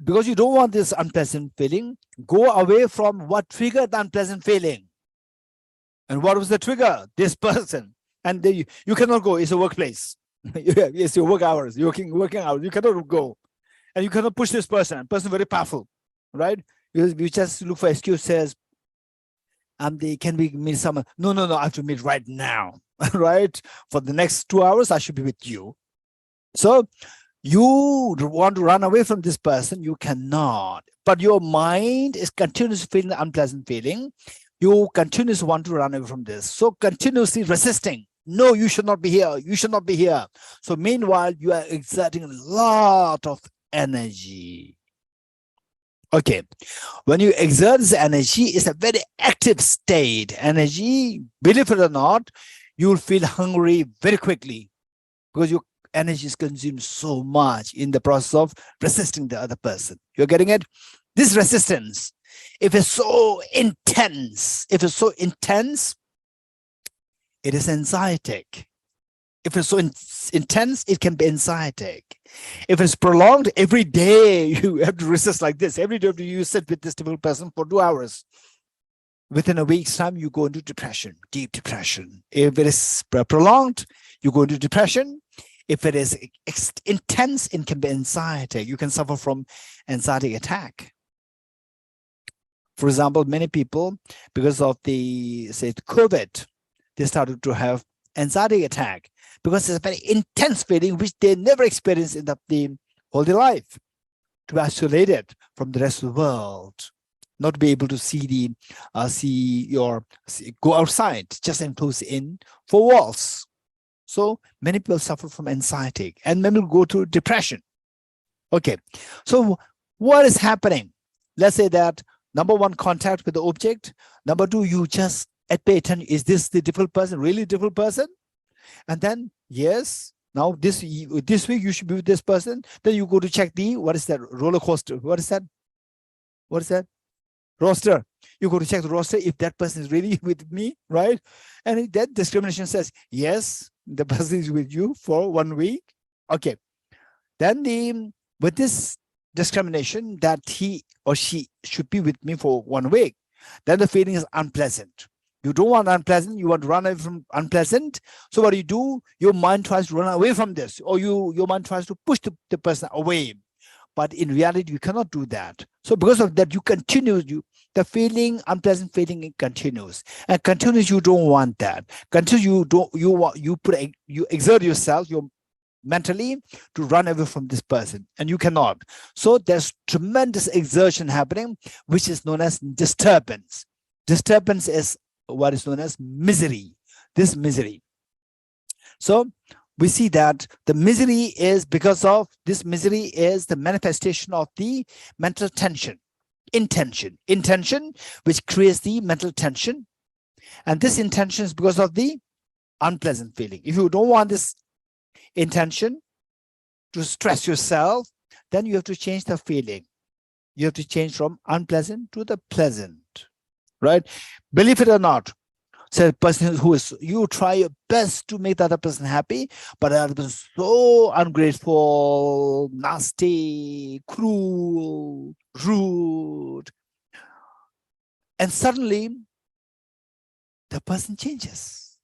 Because you don't want this unpleasant feeling, go away from what triggered the unpleasant feeling. And what was the trigger? This person. And you cannot go. It's a workplace. It's your work hours. You're working hours. You cannot go. And you cannot push this person. Person very powerful, right? You just look for excuses. Can we meet someone? No, I have to meet right now, right? For the next 2 hours, I should be with you. So you want to run away from this person, you cannot. But your mind is continuously feeling the unpleasant feeling. You continuously want to run away from this. So continuously resisting. No, you should not be here. You should not be here. So meanwhile, you are exerting a lot of energy. Okay, when you exert this energy, it's a very active state. Energy, believe it or not, you will feel hungry very quickly because your energy is consumed so much in the process of resisting the other person. You're getting it? This resistance, if it's so intense, it is anxietic. If it's so intense, it can be anxietic. If it's prolonged, every day you have to resist like this. Every day you sit with this difficult person for 2 hours. Within a week's time, you go into depression, deep depression. If it is prolonged, you go into depression. If it is intense, it can be anxiety. You can suffer from anxiety attack. For example, many people, because of the, say, COVID, they started to have anxiety attack because it's a very intense feeling which they never experienced in the whole their life. To be isolated from the rest of the world, not to be able to see go outside, just enclosed in 4 walls. So many people suffer from anxiety and many will go to depression. Okay, so what is happening? Let's say that number 1, contact with the object. Number 2, you just pay attention. Is this the difficult person, really difficult person? And then, yes, now this week you should be with this person. Then you go to check what is that, roller coaster? What is that? What is that? Roster. You go to check the roster if that person is really with me, right? And that discrimination says, yes, the person is with you for 1 week. Okay. Then with this discrimination that he or she should be with me for 1 week, then the feeling is unpleasant. You don't want unpleasant, you want to run away from unpleasant. So what do? Your mind tries to run away from this, or your mind tries to push the person away. But in reality, you cannot do that. So because of that, you continue, the feeling, unpleasant feeling, it continues. And continues, you don't want that. Continue, you exert yourself, mentally to run away from this person, and you cannot. So there's tremendous exertion happening, which is known as disturbance. Disturbance is what is known as misery. This misery. So we see that the misery is because of this misery is the manifestation of the mental tension, intention, which creates the mental tension. And this intention is because of the unpleasant feeling. If you don't want this intention to stress yourself, then you have to change the feeling. You have to change from unpleasant to the pleasant, right? Believe it or not, so the person who is, you try your best to make the other person happy, but the other person is so ungrateful, nasty, cruel, rude. And suddenly the person changes.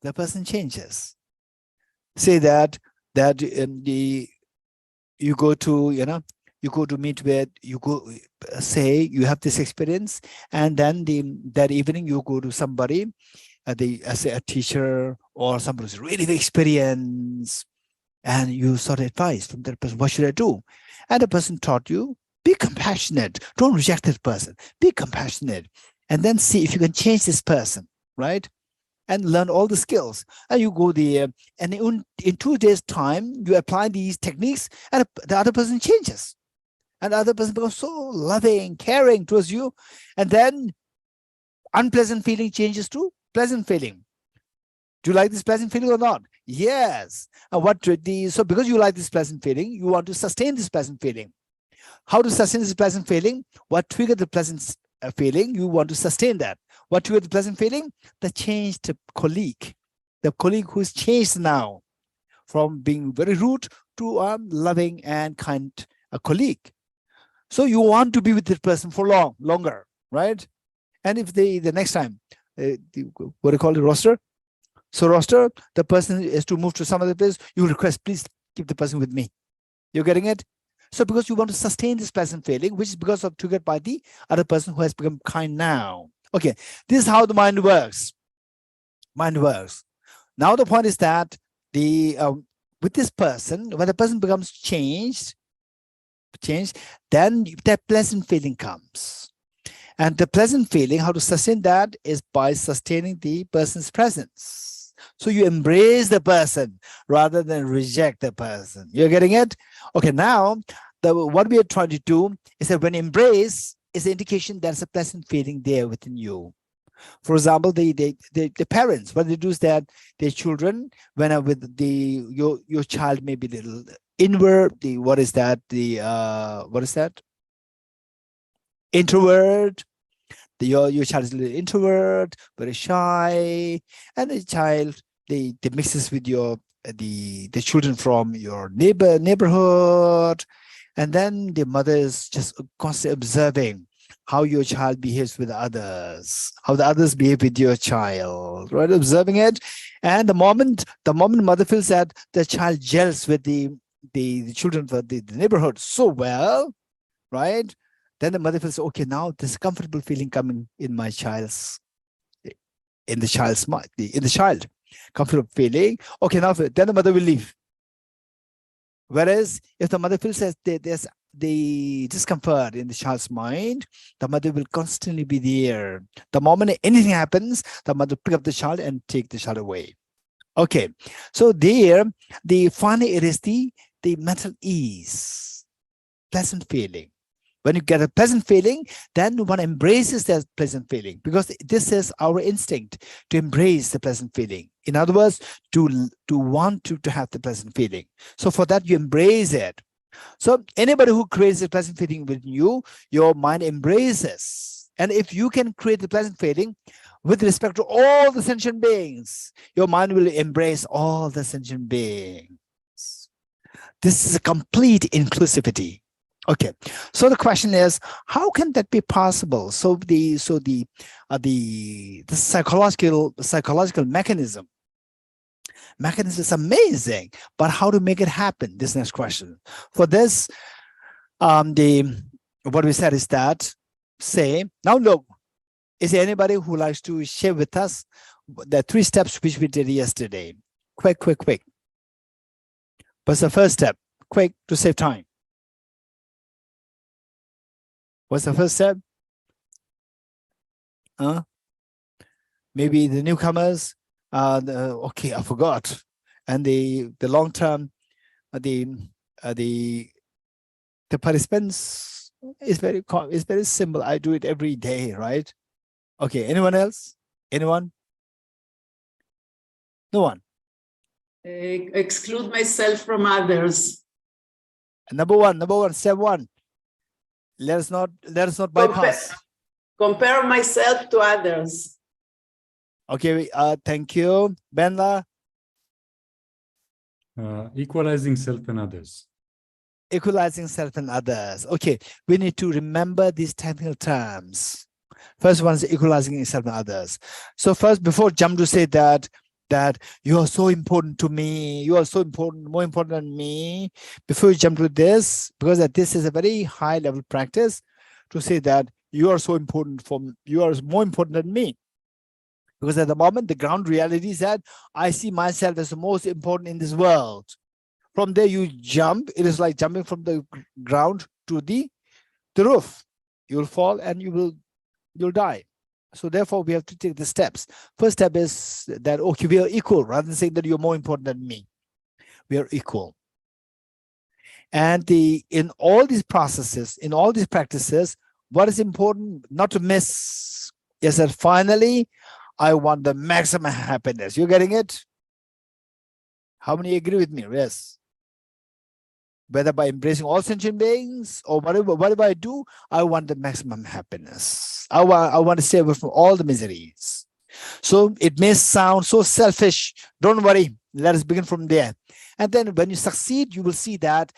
The person changes. Say that you go to meet with, say you have this experience, and then that evening you go to somebody, say a teacher or somebody who's really experienced, and you sought advice from that person. What should I do? And the person taught you, be compassionate. Don't reject that person. Be compassionate, and then see if you can change this person, right? And learn all the skills. And you go there, and in 2 days' time, you apply these techniques, and the other person changes. And the other person becomes so loving, caring towards you. And then unpleasant feeling changes to pleasant feeling. Do you like this pleasant feeling or not? Yes. And so because you like this pleasant feeling, you want to sustain this pleasant feeling. How to sustain this pleasant feeling? What triggered the pleasant feeling? You want to sustain that. What triggered the pleasant feeling? The changed colleague. The colleague who's changed now from being very rude to loving and kind a colleague. So you want to be with this person for longer, right? And if the next time, what do you call it, roster? So roster, the person is to move to some other place, you request, please keep the person with me. You're getting it? So because you want to sustain this pleasant feeling, which is because of triggered by the other person who has become kind now. Okay, this is how the mind works. Mind works. Now the point is that with this person, when the person becomes changed, then that pleasant feeling comes. And the pleasant feeling, how to sustain that is by sustaining the person's presence. So you embrace the person rather than reject the person. You're getting it? Okay, now what we are trying to do is that when embrace is an indication there's a pleasant feeling there within you. For example, the parents, what they do is that their children, when with your child may be little inward, what is that? Introvert. Your child is a little introvert, very shy, and the child they mixes with the children from your neighborhood, and then the mother is just constantly observing how your child behaves with others, how the others behave with your child, right? Observing it, and the moment mother feels that the child gels with the children of the neighborhood so well, right? Then the mother feels, okay, now there's a comfortable feeling coming in the child's mind, in the child, comfortable feeling. Okay, now then the mother will leave. Whereas if the mother feels that there's the discomfort in the child's mind, the mother will constantly be there. The moment anything happens, the mother pick up the child and take the child away. Okay, so there, finally it is the mental ease, pleasant feeling. When you get a pleasant feeling, then one embraces that pleasant feeling, because this is our instinct to embrace the pleasant feeling. In other words, to want to have the pleasant feeling. So for that, you embrace it. So anybody who creates a pleasant feeling with you, your mind embraces. And if you can create the pleasant feeling with respect to all the sentient beings, your mind will embrace all the sentient beings. This is a complete inclusivity. Okay, so the question is, how can that be possible? So the psychological mechanism is amazing, but how to make it happen? This next question. For this, what we said is that, say, now look, is there anybody who likes to share with us the 3 steps which we did yesterday? Quick. What's the first step? Quick, to save time. What's the first step? Maybe the newcomers. Okay, I forgot. And the long term, the participants is very simple. I do it every day, right? Okay. Anyone else? Anyone? No one. Exclude myself from others. Number one. Step 1. Let us not bypass. Compare myself to others. Okay, thank you. Benla? Equalizing self and others. Equalizing self and others. Okay, we need to remember these technical terms. First one is equalizing self and others. So first, before jump to say that you are so important to me, you are so important, more important than me, before you jump to this, because this is a very high level practice, to say that you are so important you are more important than me. Because at the moment, the ground reality is that I see myself as the most important in this world. From there, you jump. It is like jumping from the ground to the roof. You'll fall and you'll die. So therefore, we have to take the steps. First step is that, okay, we are equal, rather than saying that you're more important than me. We are equal. And in all these processes, in all these practices, what is important not to miss is that finally, I want the maximum happiness. You getting it? How many agree with me? Yes. Whether by embracing all sentient beings or whatever I do, I want the maximum happiness. I want to stay away from all the miseries. So it may sound so selfish. Don't worry. Let us begin from there. And then when you succeed, you will see that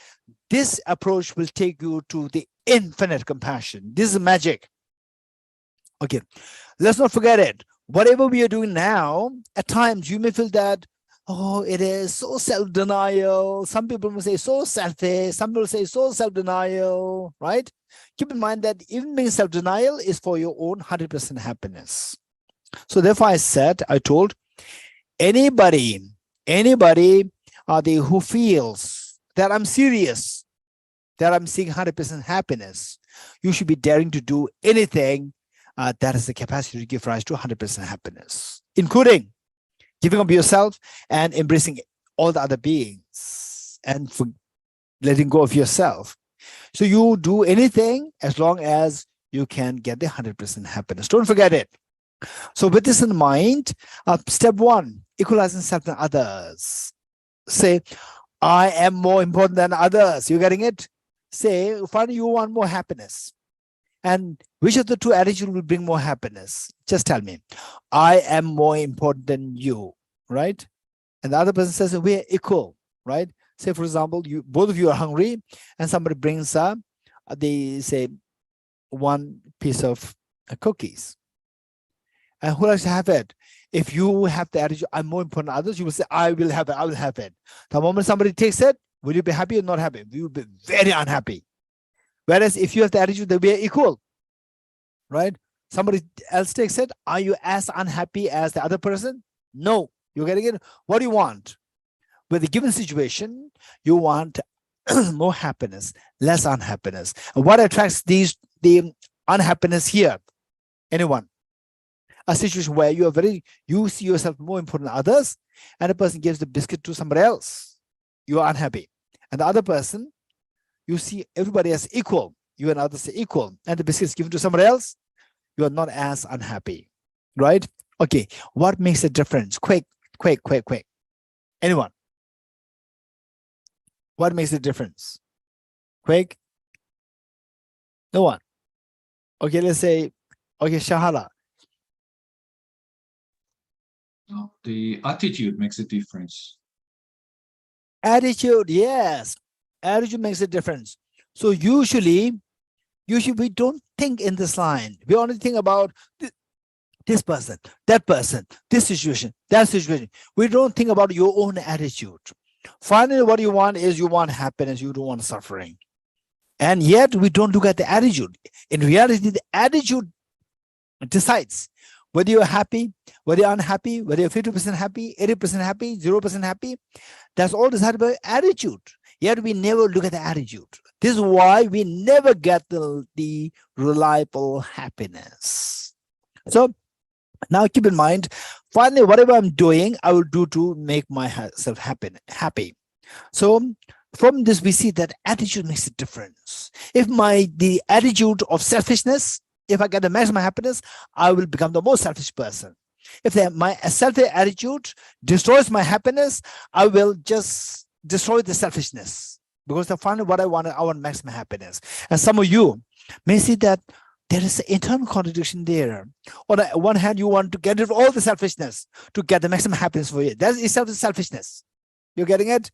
this approach will take you to the infinite compassion. This is magic. Okay. Let's not forget it. Whatever we are doing now, at times you may feel that, oh, it is so self-denial. Some people will say so selfish. Some people say so self-denial, right? Keep in mind that even being self-denial is for your own 100% happiness. So therefore I told anybody who feels that I'm serious, that I'm seeking 100% happiness, you should be daring to do anything that has the capacity to give rise to 100% happiness, including giving up yourself and embracing all the other beings and for letting go of yourself. So you do anything as long as you can get the 100% happiness. Don't forget it. So with this in mind, step 1, equalizing self and others. Say, I am more important than others. You getting it? Say, finally you want more happiness. And which of the two attitudes will bring more happiness? Just tell me. I am more important than you, right? And the other person says, we're equal, right? Say, for example, both of you are hungry and somebody brings they say, one piece of cookies. And who likes to have it? If you have the attitude, I'm more important than others, you will say, I will have it, I will have it. The moment somebody takes it, will you be happy or not happy? You will be very unhappy. Whereas if you have the attitude that we are equal, right? Somebody else takes it, are you as unhappy as the other person? No. You're getting it? What do you want? With a given situation, you want more happiness, less unhappiness. And what attracts the unhappiness here? Anyone? A situation where you see yourself more important than others, and a person gives the biscuit to somebody else. You are unhappy. And the other person, you see everybody as equal. You and others are equal. And the biscuit is given to somebody else, you are not as unhappy. Right? Okay. What makes a difference? Quick. Anyone? What makes a difference? Quick? No one. Okay, let's say, okay, Shahala. The attitude makes a difference. Attitude, yes. Attitude makes a difference. So usually we don't think in this line. We only think about this person, that person, this situation, that situation. We don't think about your own attitude. Finally, what you want is you want happiness, you don't want suffering. And yet we don't look at the attitude. In reality, the attitude decides whether you're happy, whether you're unhappy, whether you're 50% happy, 80% happy, 0% happy. That's all decided by attitude. Yet we never look at the attitude. This is why we never get the reliable happiness. So now keep in mind, finally, whatever I'm doing, I will do to make myself happy. So from this, we see that attitude makes a difference. If the attitude of selfishness, if I get the maximum happiness, I will become the most selfish person. If my selfish attitude destroys my happiness, I will just destroy the selfishness. Because finally what I want maximum happiness. And some of you may see that there is an internal contradiction there. On the one hand, you want to get rid of all the selfishness to get the maximum happiness for you. That is itself selfishness. You're getting it?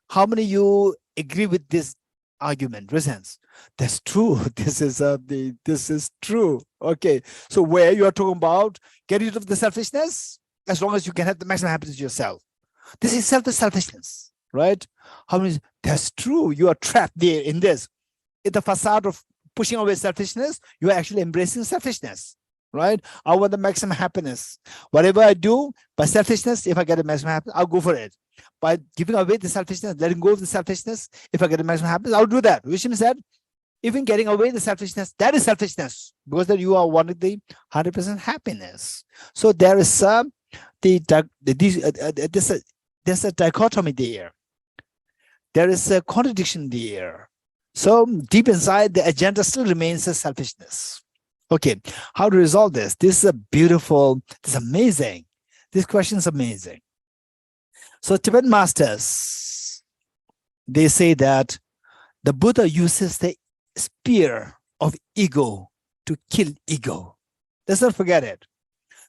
How many of you agree with this argument? Raise hands. That's true. This is true. Okay. So where you are talking about getting rid of the selfishness, as long as you can have the maximum happiness yourself. This is selfishness, right? How many? That's true. You are trapped there in this. In the facade of pushing away selfishness, you are actually embracing selfishness, right? I want the maximum happiness. Whatever I do by selfishness, if I get a maximum happiness, I'll go for it. By giving away the selfishness, letting go of the selfishness, if I get a maximum happiness, I'll do that. Which means that even getting away the selfishness, that is selfishness, because that you are wanting the 100% happiness. So there is there's a dichotomy there. There is a contradiction there. So deep inside, the agenda still remains as selfishness. Okay, how to resolve this? This is a beautiful, this is amazing. This question is amazing. So Tibetan masters, they say that the Buddha uses the spear of ego to kill ego. Let's not forget it.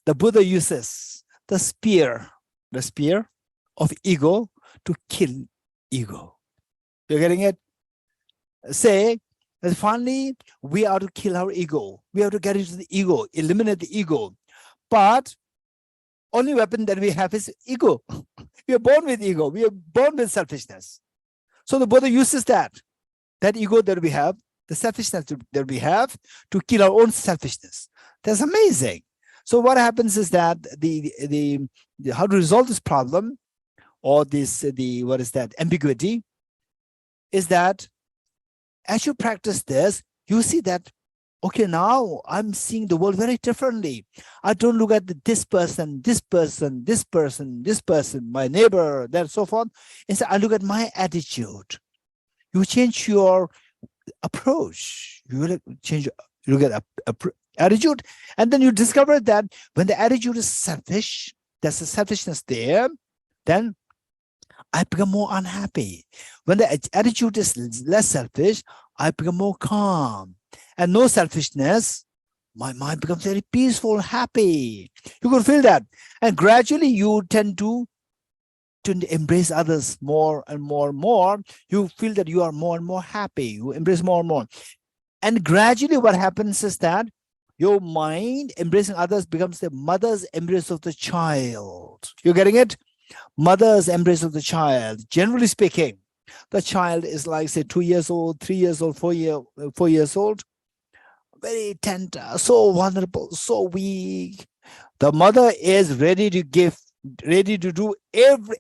The Buddha uses the spear of ego to kill ego. You're getting it? Say that finally we are to kill our ego. We have to get into the ego, eliminate the ego. But only weapon that we have is ego. We are born with ego. We are born with selfishness. So the Buddha uses that ego that we have, the selfishness that we have, to kill our own selfishness. That's amazing. So what happens is that the how to resolve this problem, or this ambiguity, is that as you practice this, you see that, okay, now I'm seeing the world very differently. I don't look at this person, my neighbor, and so forth. Instead, I look at my attitude. You change your approach. You look at attitude, and then you discover that when the attitude is selfish, there's a selfishness there, then I become more unhappy. When the attitude is less selfish, I become more calm. And no selfishness, my mind becomes very peaceful, happy. You can feel that. And gradually you tend to embrace others more and more and more. You feel that you are more and more happy. You embrace more and more. And gradually what happens is that your mind embracing others becomes the mother's embrace of the child. You're getting it? Mother's embrace of the child. Generally speaking, the child is like, say, 2 years old, 3 years old, 4 years old, very tender, so vulnerable, so weak. The mother is ready to do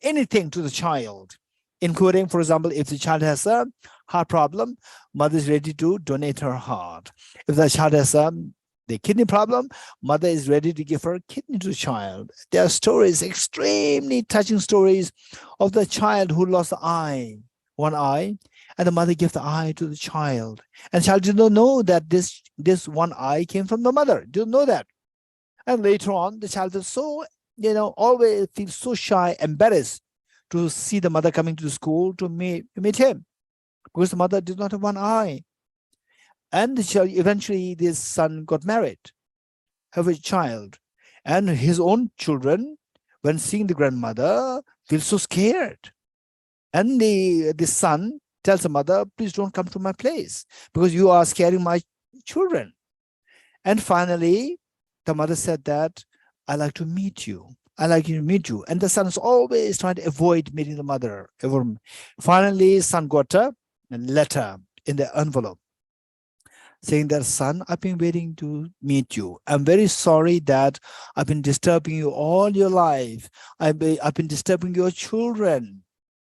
anything to the child, including, for example, if the child has a heart problem, mother is ready to donate her heart. If the child has the kidney problem, mother is ready to give her kidney to the child. There are stories, extremely touching stories, of the child who lost one eye, and the mother gave the eye to the child. And the child did not know that this one eye came from the mother. Didn't know that. And later on, the child is so, always feels so shy, embarrassed to see the mother coming to the school to meet him, because the mother did not have one eye. And the child, eventually this son got married, have a child, and his own children, when seeing the grandmother, feel so scared. And the son tells the mother, please don't come to my place because you are scaring my children. And finally, the mother said that, I like to meet you. I like to meet you. And the son is always trying to avoid meeting the mother. Finally, son got a letter in the envelope saying that, son, I've been waiting to meet you. I'm very sorry that I've been disturbing you all your life. I've been disturbing your children,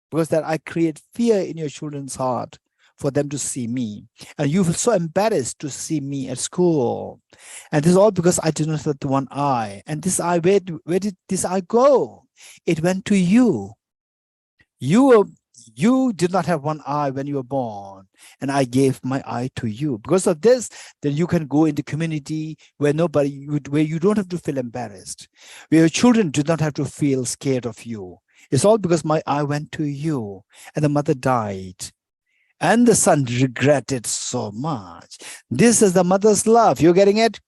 because that I create fear in your children's heart for them to see me. And you feel so embarrassed to see me at school. And this is all because I did not have the one eye. And this eye, where did this eye go? It went to you. You did not have one eye when you were born, and I gave my eye to you. Because of this, then you can go into community where where you don't have to feel embarrassed, where your children do not have to feel scared of you. It's all because my eye went to you, and the mother died. And the son regretted so much. This is the mother's love. You're getting it?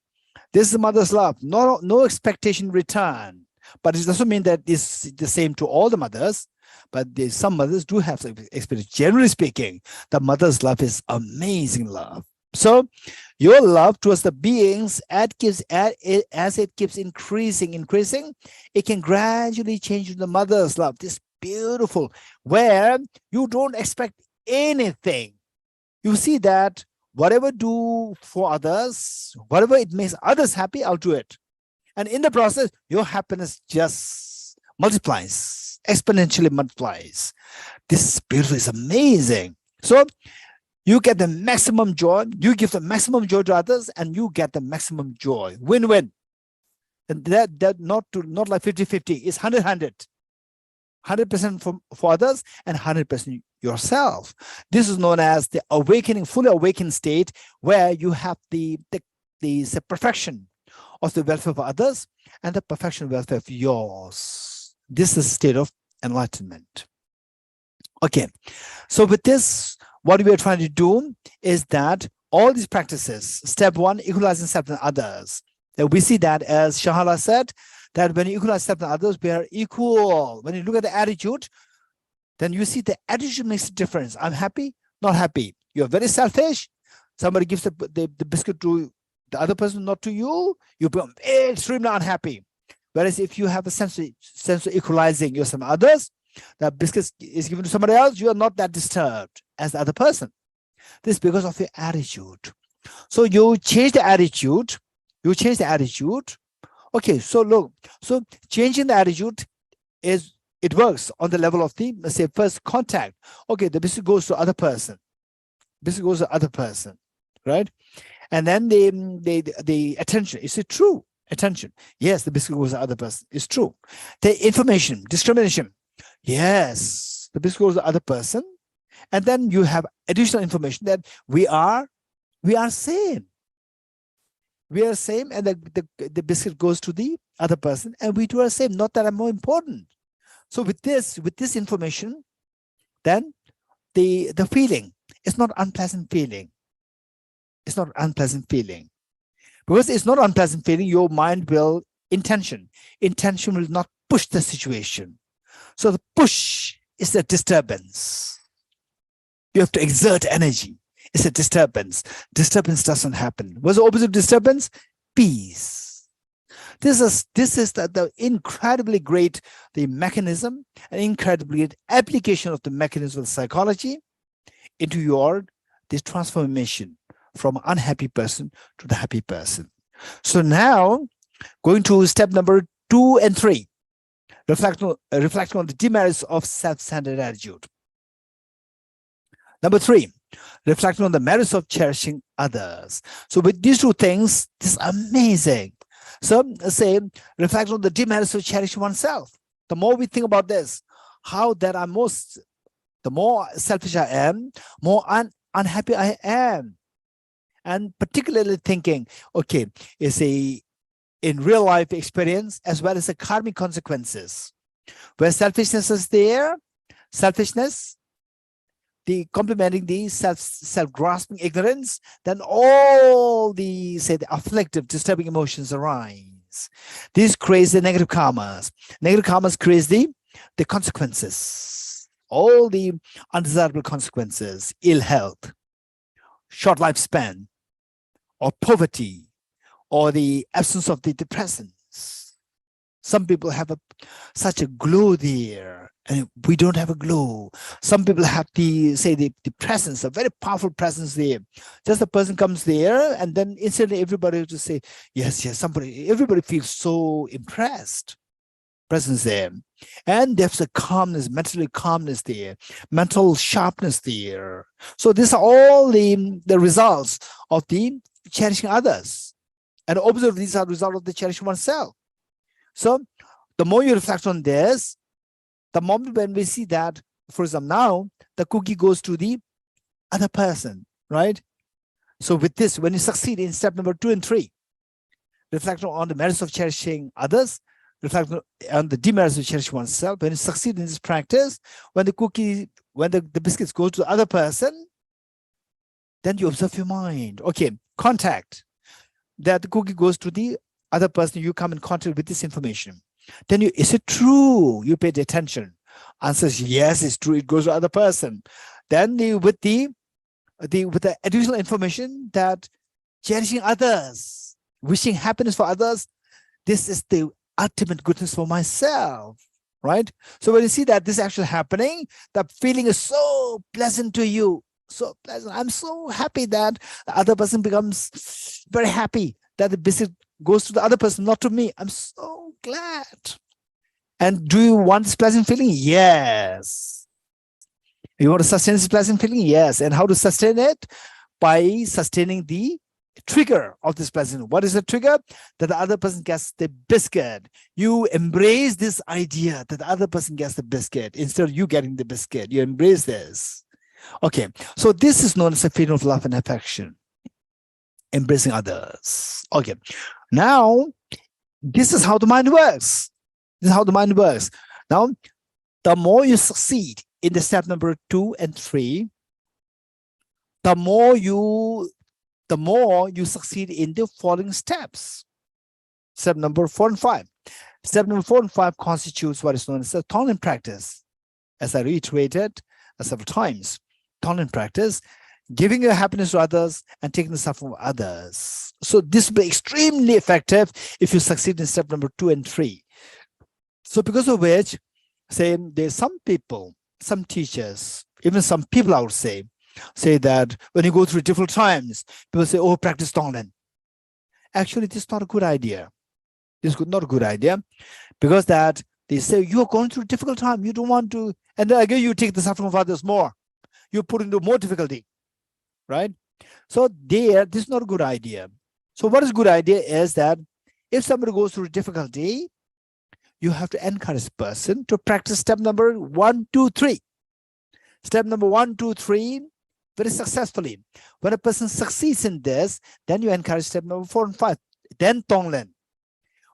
This is the mother's love. No expectation return. But it doesn't mean that it's the same to all the mothers. But some mothers do have some experience. Generally speaking, the mother's love is amazing love. So your love towards the beings, as it keeps increasing, it can gradually change to the mother's love. This beautiful, where you don't expect anything. You see that whatever do for others, whatever it makes others happy, I'll do it. And in the process, your happiness just multiplies, exponentially multiplies. This beautiful is amazing. So you get the maximum joy, you give the maximum joy to others, and you get the maximum joy. Win-win. And that not like 50-50, it's 100-100. 100% for others and 100% yourself. This is known as the awakening, fully awakened state, where you have the the perfection of the welfare of others and the perfection welfare of yours. This is a state of enlightenment. Okay, so with this, what we are trying to do is that all these practices, step one, equalizing self and others, that we see that, as Shahala said, that when you equalize self and others, we are equal. When you look at the attitude, then you see the attitude makes a difference. I'm happy, not happy. You're very selfish. Somebody gives the biscuit to the other person, not to you, you become extremely unhappy. Whereas if you have a sense of equalizing yourself and others, that biscuit is given to somebody else, you are not that disturbed as the other person. This is because of your attitude. So you change the attitude. You change the attitude. Okay, so look, so changing the attitude it works on the level of the, let's say, first contact. Okay, the biscuit goes to other person. Biscuit goes to other person, right? And then the attention. Is it true? Attention. Yes, the biscuit goes to the other person. It's true. The information, discrimination. Yes, the biscuit goes to the other person. And then you have additional information that we are same. We are same, and the biscuit goes to the other person, and we two are same. Not that I'm more important. So with this information, then the feeling is not unpleasant feeling. It's not unpleasant feeling. Because it's not unpleasant feeling, your mind will intention will not push the situation. So the push is the disturbance. You have to exert energy. It's a disturbance. Disturbance doesn't happen. What's the opposite of disturbance? Peace. This is the incredibly great mechanism, an incredibly great application of the mechanism of psychology into this transformation from an unhappy person to the happy person. So now, going to step number 2 and 3, reflecting on the demerits of self-centered attitude. Number 3, reflecting on the merits of cherishing others. So with these two things, this is amazing. So say, reflect on the demerits of cherishing oneself. The more we think about this, how that the more selfish I am, more unhappy I am. And particularly thinking, okay, is in real life experience as well as the karmic consequences. Where selfishness is there, the complementing the self-grasping ignorance, then all the afflictive, disturbing emotions arise. This creates the negative karmas. Negative karmas creates the consequences, all the undesirable consequences, ill health, short lifespan, or poverty, or the absence of the depressants. Some people have such a glow there, and we don't have a glow. Some people have the presence, a very powerful presence there. Just a person comes there, and then instantly everybody will just say, yes, everybody feels so impressed. Presence there. And there's a calmness, mentally calmness there, mental sharpness there. So these are all the results of the cherishing others. And observe these are the result of the cherishing oneself. So the more you reflect on this, the moment when we see that, for example, now the cookie goes to the other person, right? So with this, when you succeed in step number 2 and 3, reflect on the merits of cherishing others, reflect on the demerits of cherishing oneself. When you succeed in this practice, when the biscuits go to the other person, then you observe your mind. Okay, contact. That the cookie goes to the other person, you come in contact with this information. Then is it true? You paid attention. Answers yes, it's true. It goes to the other person. Then with the additional information that cherishing others, wishing happiness for others, this is the ultimate goodness for myself, right? So when you see that this is actually happening, the feeling is so pleasant to you. So pleasant. I'm so happy that the other person becomes very happy that the biscuit goes to the other person, not to me. I'm so glad. And do you want this pleasant feeling? Yes. You want to sustain this pleasant feeling? Yes. And how to sustain it? By sustaining the trigger of this pleasant. What is the trigger? That the other person gets the biscuit. You embrace this idea that the other person gets the biscuit instead of you getting the biscuit. You embrace this. Okay, so this is known as a feeling of love and affection. embracing others. Okay, now this is how the mind works. This is how the mind works. Now, the more you succeed in the step number 2 and 3, the more you succeed in the following steps. Step number 4 and 5. Step number 4 and 5 constitutes what is known as a Tonglen practice. As I reiterated several times, Tonglen practice, giving your happiness to others and taking the suffering of others. So this will be extremely effective if you succeed in step number 2 and 3. So because of which, say there's some people, some teachers, even some people I would say that when you go through difficult times, people say, oh, practice Tonglen. Actually, this is not a good idea. This is not a good idea, because that they say you're going through a difficult time, you don't want to, and then again you take the suffering of others more. You put into more difficulty, right? So this is not a good idea. So what is a good idea is that if somebody goes through difficulty, you have to encourage the person to practice step number 1, 2, 3. Step number 1, 2, 3 very successfully. When a person succeeds in this, then you encourage step number 4 and 5, then Tonglen.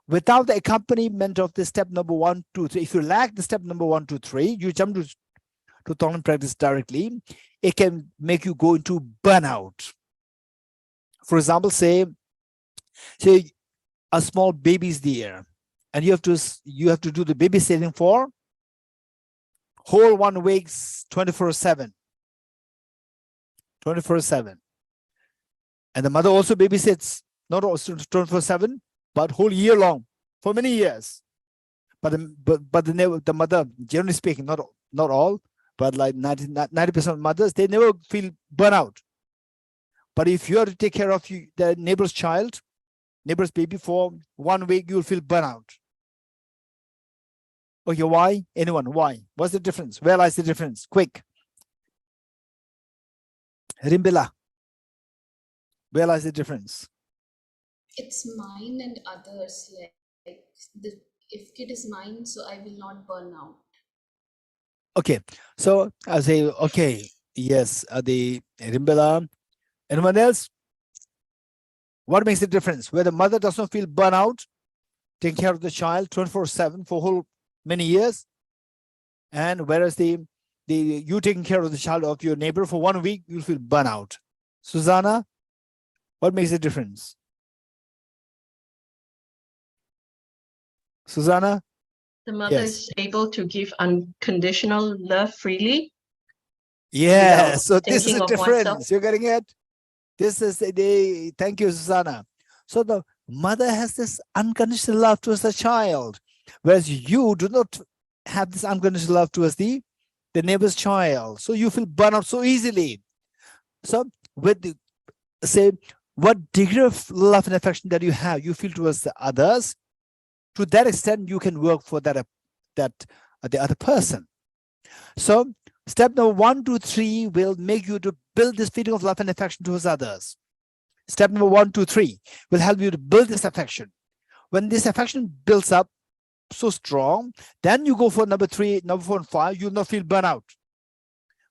Without the accompaniment of the step number 1, 2, 3, if you lack the step number 1, 2, 3, you jump to Tonglen practice directly, it can make you go into burnout. For example, say a small baby is there, and you have to do the babysitting for whole 1 week, 24/7. 24/7. And the mother also babysits, not also 24/7, but whole year long for many years. But the mother, generally speaking, not all, but like 90% of mothers, they never feel burnout. But if you are to take care of the neighbor's child, neighbor's baby for 1 week, you'll feel burnout. Okay, why? Anyone, why? What's the difference? Where lies the difference? Quick. Rimbila, where lies the difference? It's mine and others. Like if it is mine, so I will not burn out. Okay, so I say, okay, yes, the Rimbila. Anyone else? What makes the difference? Where the mother does not feel burnout, taking care of the child 24/7 for whole many years, and whereas you taking care of the child of your neighbor for 1 week, you'll feel burnout. Susanna, what makes the difference? Susanna? The mother Yes. is able to give unconditional love freely. Yes, so this is thinking the of difference. oneself. You're getting it? This is the thank you, Susanna. So the mother has this unconditional love towards the child, whereas you do not have this unconditional love towards the neighbor's child. So you feel burnout so easily. So say what degree of love and affection that you feel towards the others, to that extent you can work for the other person. So step number 1, 2, 3 will make you to build this feeling of love and affection towards others. Step number 1, 2, 3 will help you to build this affection. When this affection builds up so strong, then you go for number 3, number 4, and 5, you'll not feel burnout.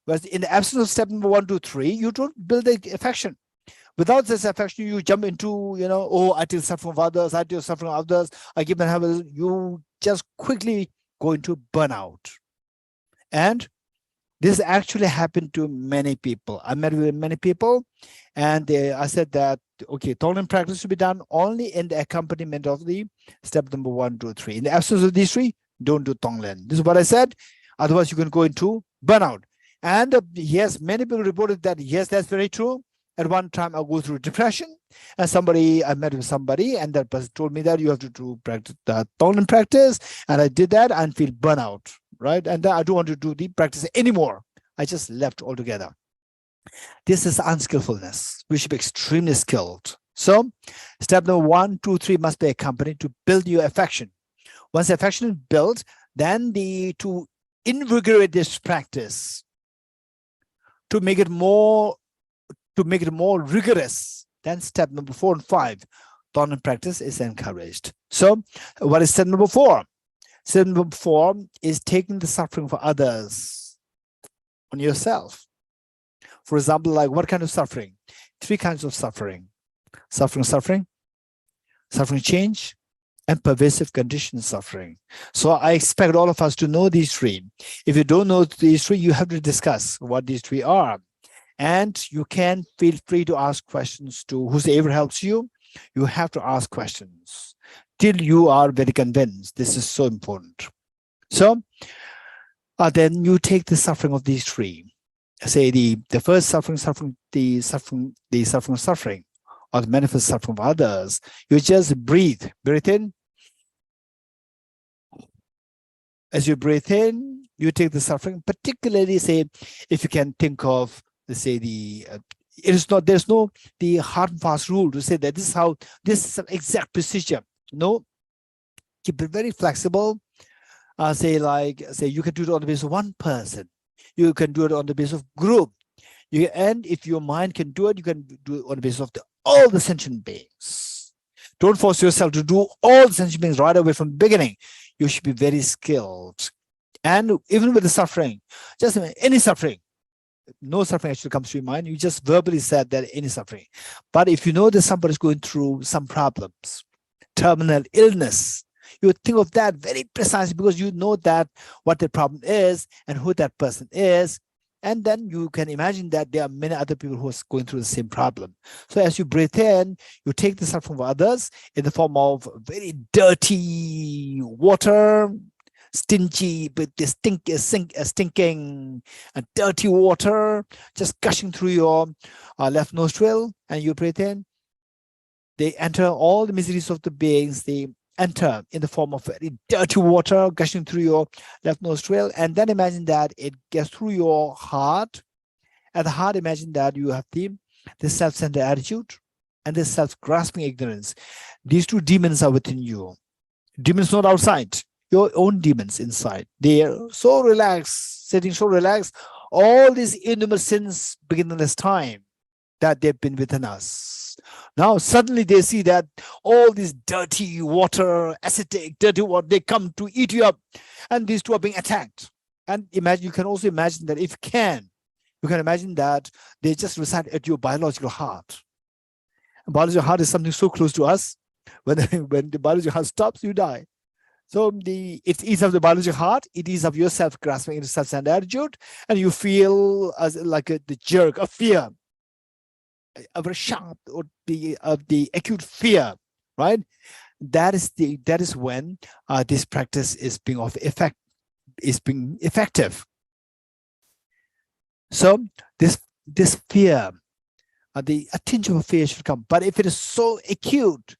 Whereas in the absence of step number 1, 2, 3, you don't build the affection. Without this affection, you jump into, oh, I take suffering of others, I take suffering of others, I give and have, you just quickly go into burnout. And this actually happened to many people. I met with many people, and I said that, okay, Tonglen practice to be done only in the accompaniment of the step number 1, 2, 3. In the absence of these 3, don't do Tonglen. This is what I said. Otherwise, you can go into burnout. And yes, many people reported that, yes, that's very true. At one time, I go through depression, and I met with somebody, and that person told me that you have to do the Tonglen practice, and I did that and feel burnout, right? And I don't want to do the practice anymore. I just left altogether. This is unskillfulness. We should be extremely skilled. So, step number 1, 2, 3 must be accompanied to build your affection. Once affection is built, then to invigorate this practice, to make it more rigorous, then step number 4 and 5, Tonglen practice is encouraged. So what is step number 4? Step number 4 is taking the suffering for others on yourself. For example, like what kind of suffering? 3 kinds of suffering. suffering, change, and pervasive condition suffering. So I expect all of us to know these three. If you don't know these three, you have to discuss what these three are. And you can feel free to ask questions to whoever helps you. You have to ask questions till you are very convinced. This is so important. So then you take the suffering of these three. Say the first suffering, the suffering, or the manifest suffering of others. You just breathe in. As you breathe in, you take the suffering, particularly say, if you can think of, let's say there's no the hard and fast rule to say that this is an exact procedure. No, keep it very flexible. Say you can do it on the basis of one person. You can do it on the basis of group. And if your mind can do it, you can do it on the basis of all the sentient beings. Don't force yourself to do all the sentient beings right away from the beginning. You should be very skilled. And even with the suffering, just any suffering, no suffering actually comes to your mind. You just verbally said that any suffering. But if you know that somebody is going through some problems, terminal illness, you think of that very precisely because you know that what the problem is and who that person is. And then you can imagine that there are many other people who are going through the same problem. So as you breathe in, you take the suffering of others in the form of very dirty water, stingy, but the stinking and dirty water just gushing through your left nostril, and you breathe in. They enter all the miseries of the beings. They enter in the form of very dirty water gushing through your left nostril, and then imagine that it gets through your heart. At the heart, imagine that you have the self-centered attitude and the self-grasping ignorance. These two demons are within you. Demons not outside, your own demons inside. They are so relaxed, sitting so relaxed. All these innumerable sins begin in this time that they've been within us. Now suddenly they see that all this dirty water, acidic, dirty water, they come to eat you up, and these two are being attacked. And imagine, you can also imagine that if you can imagine that they just reside at your biological heart. And biological heart is something so close to us. When the biological heart stops, you die. So it eats of the biological heart, it eats of your self-grasping into self-centered attitude, and you feel as like the jerk of fear, a very sharp or the acute fear, right? That is when this practice is being effective. So this fear, the attention of fear should come. But if it is so acute,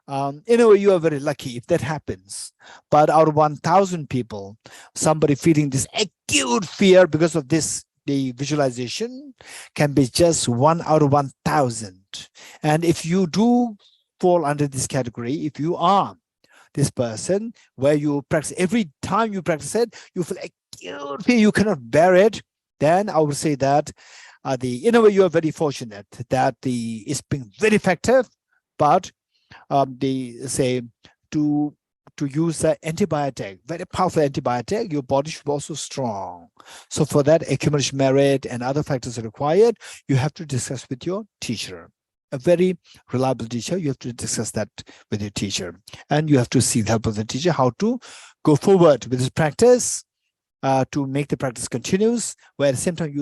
in a way, you are very lucky if that happens. But out of 1,000 people, somebody feeling this acute fear because of this, the visualization can be just 1 out of 1,000. And if you do fall under this category, if you are this person where you practice, every time you practice it, you feel acute fear, you cannot bear it, then I would say that in a way, you are very fortunate that it's being very effective. But they say to use an antibiotic, very powerful antibiotic, your body should be also strong. So for that, accumulation merit and other factors are required. You have to discuss with your teacher, a very reliable teacher. You have to discuss that with your teacher, and you have to seek the help of the teacher how to go forward with this practice to make the practice continuous, where at the same time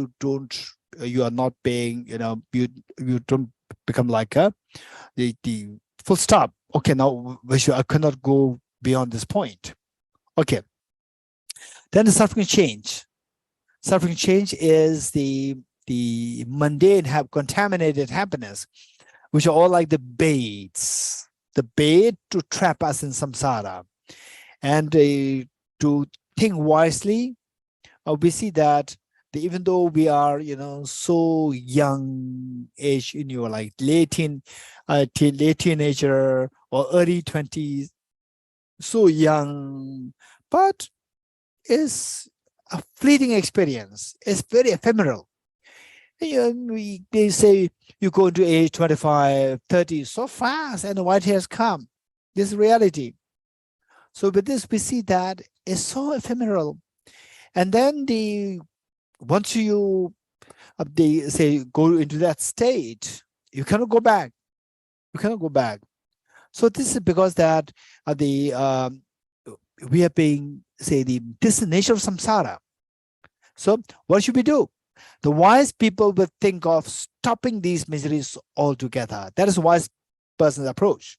you are not being, you don't become like the full stop. Okay, now I cannot go beyond this point. Okay. Then the suffering change. Suffering change is the mundane, contaminated happiness, which are all like the baits, the bait to trap us in samsara. And to think wisely, we see that even though we are, so young age, like late teenager or early 20s, so young, but it's a fleeting experience. It's very ephemeral. They say you go into age 25, 30 so fast, and the white hairs come. This is reality. So with this, we see that it's so ephemeral. And then once you say go into that state, you cannot go back. You cannot go back. So this is because that we are being, say, this is the nature of samsara. So what should we do? The wise people will think of stopping these miseries altogether. That is a wise person's approach.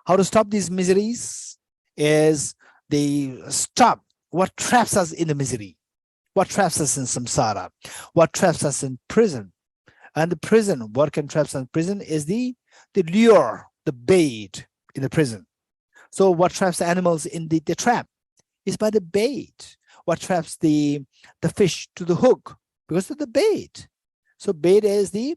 How to stop these miseries is they stop what traps us in the misery, what traps us in samsara, what traps us in prison. And the prison, what can trap us in prison is the lure, the bait in the prison. So what traps the animals in the trap is by the bait. What traps the fish to the hook? Because of the bait. So bait is the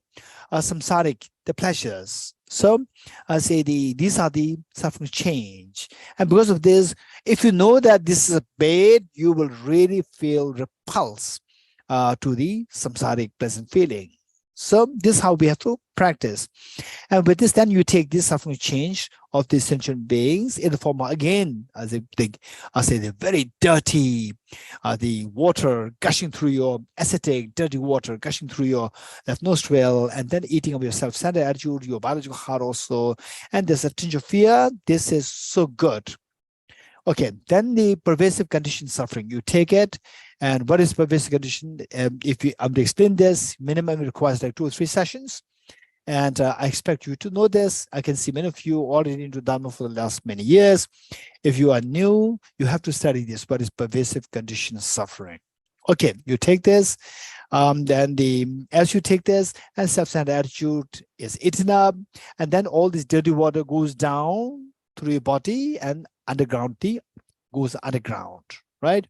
samsaric, the pleasures. So I say these are the suffering change. And because of this, if you know that this is a bait, you will really feel repulse to the samsaric pleasant feeling. So this is how we have to practice. And with this, then you take this suffering change of these sentient beings in the form of, again, as I say, the very dirty, the water gushing through your acetic, dirty water gushing through your left nostril, and then eating of your self-centered attitude, your biological heart also. And there's a tinge of fear. This is so good. Okay, then the pervasive condition suffering, you take it. And what is pervasive condition? If you explain this, minimum requires like 2 or 3 sessions. And I expect you to know this. I can see many of you already into Dharma for the last many years. If you are new, you have to study this. What is pervasive condition suffering? Okay, you take this. Then as you take this, and self-centered attitude is eaten up, and then all this dirty water goes down through your body and underground goes underground, right?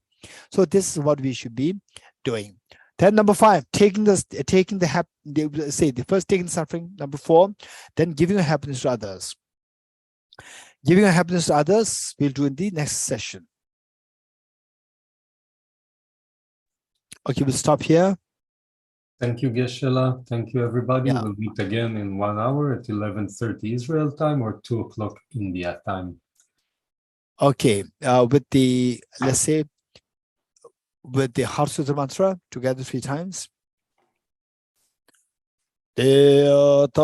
So this is what we should be doing. Then number 5, taking the first taking suffering. Number 4, then giving happiness to others. Giving happiness to others, we'll do in the next session. Okay, we'll stop here. Thank you, Geshe. Thank you, everybody. Yeah. We'll meet again in 1 hour at 11:30 Israel time or 2 o'clock India time. Okay, with the, let's say, with the Heart Sutra mantra together 3 times. Deyata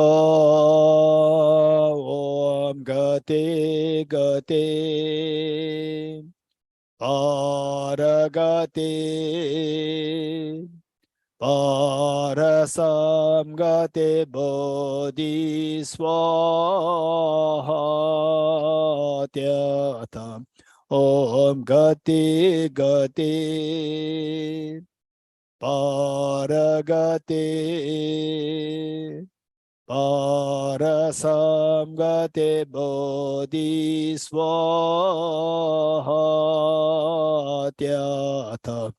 Om Gate Gate Paragate Parasam Gate Bodhi Swaha Tyata Om Gate Gate Paragate Parasam Gate Bodhi Swaha Tyata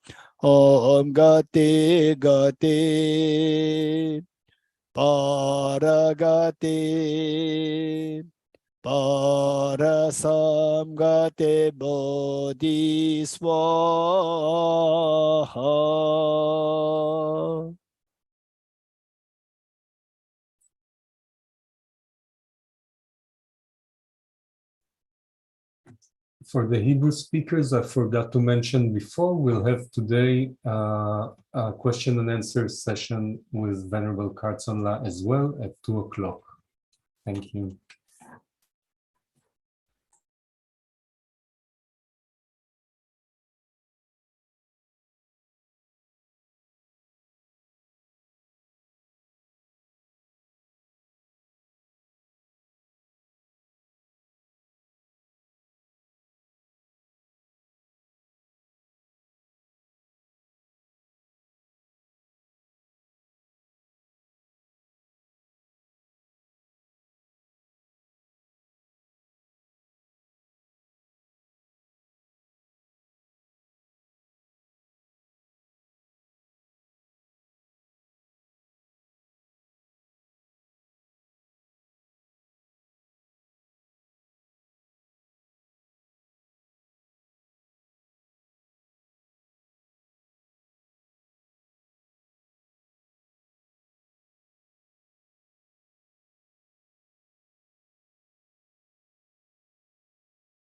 Om Gate Gate Paragate Parasam Gate Bodhi Swaha. For the Hebrew speakers, I forgot to mention before, we'll have today a question and answer session with Venerable Kartzonla as well at 2 o'clock. Thank you.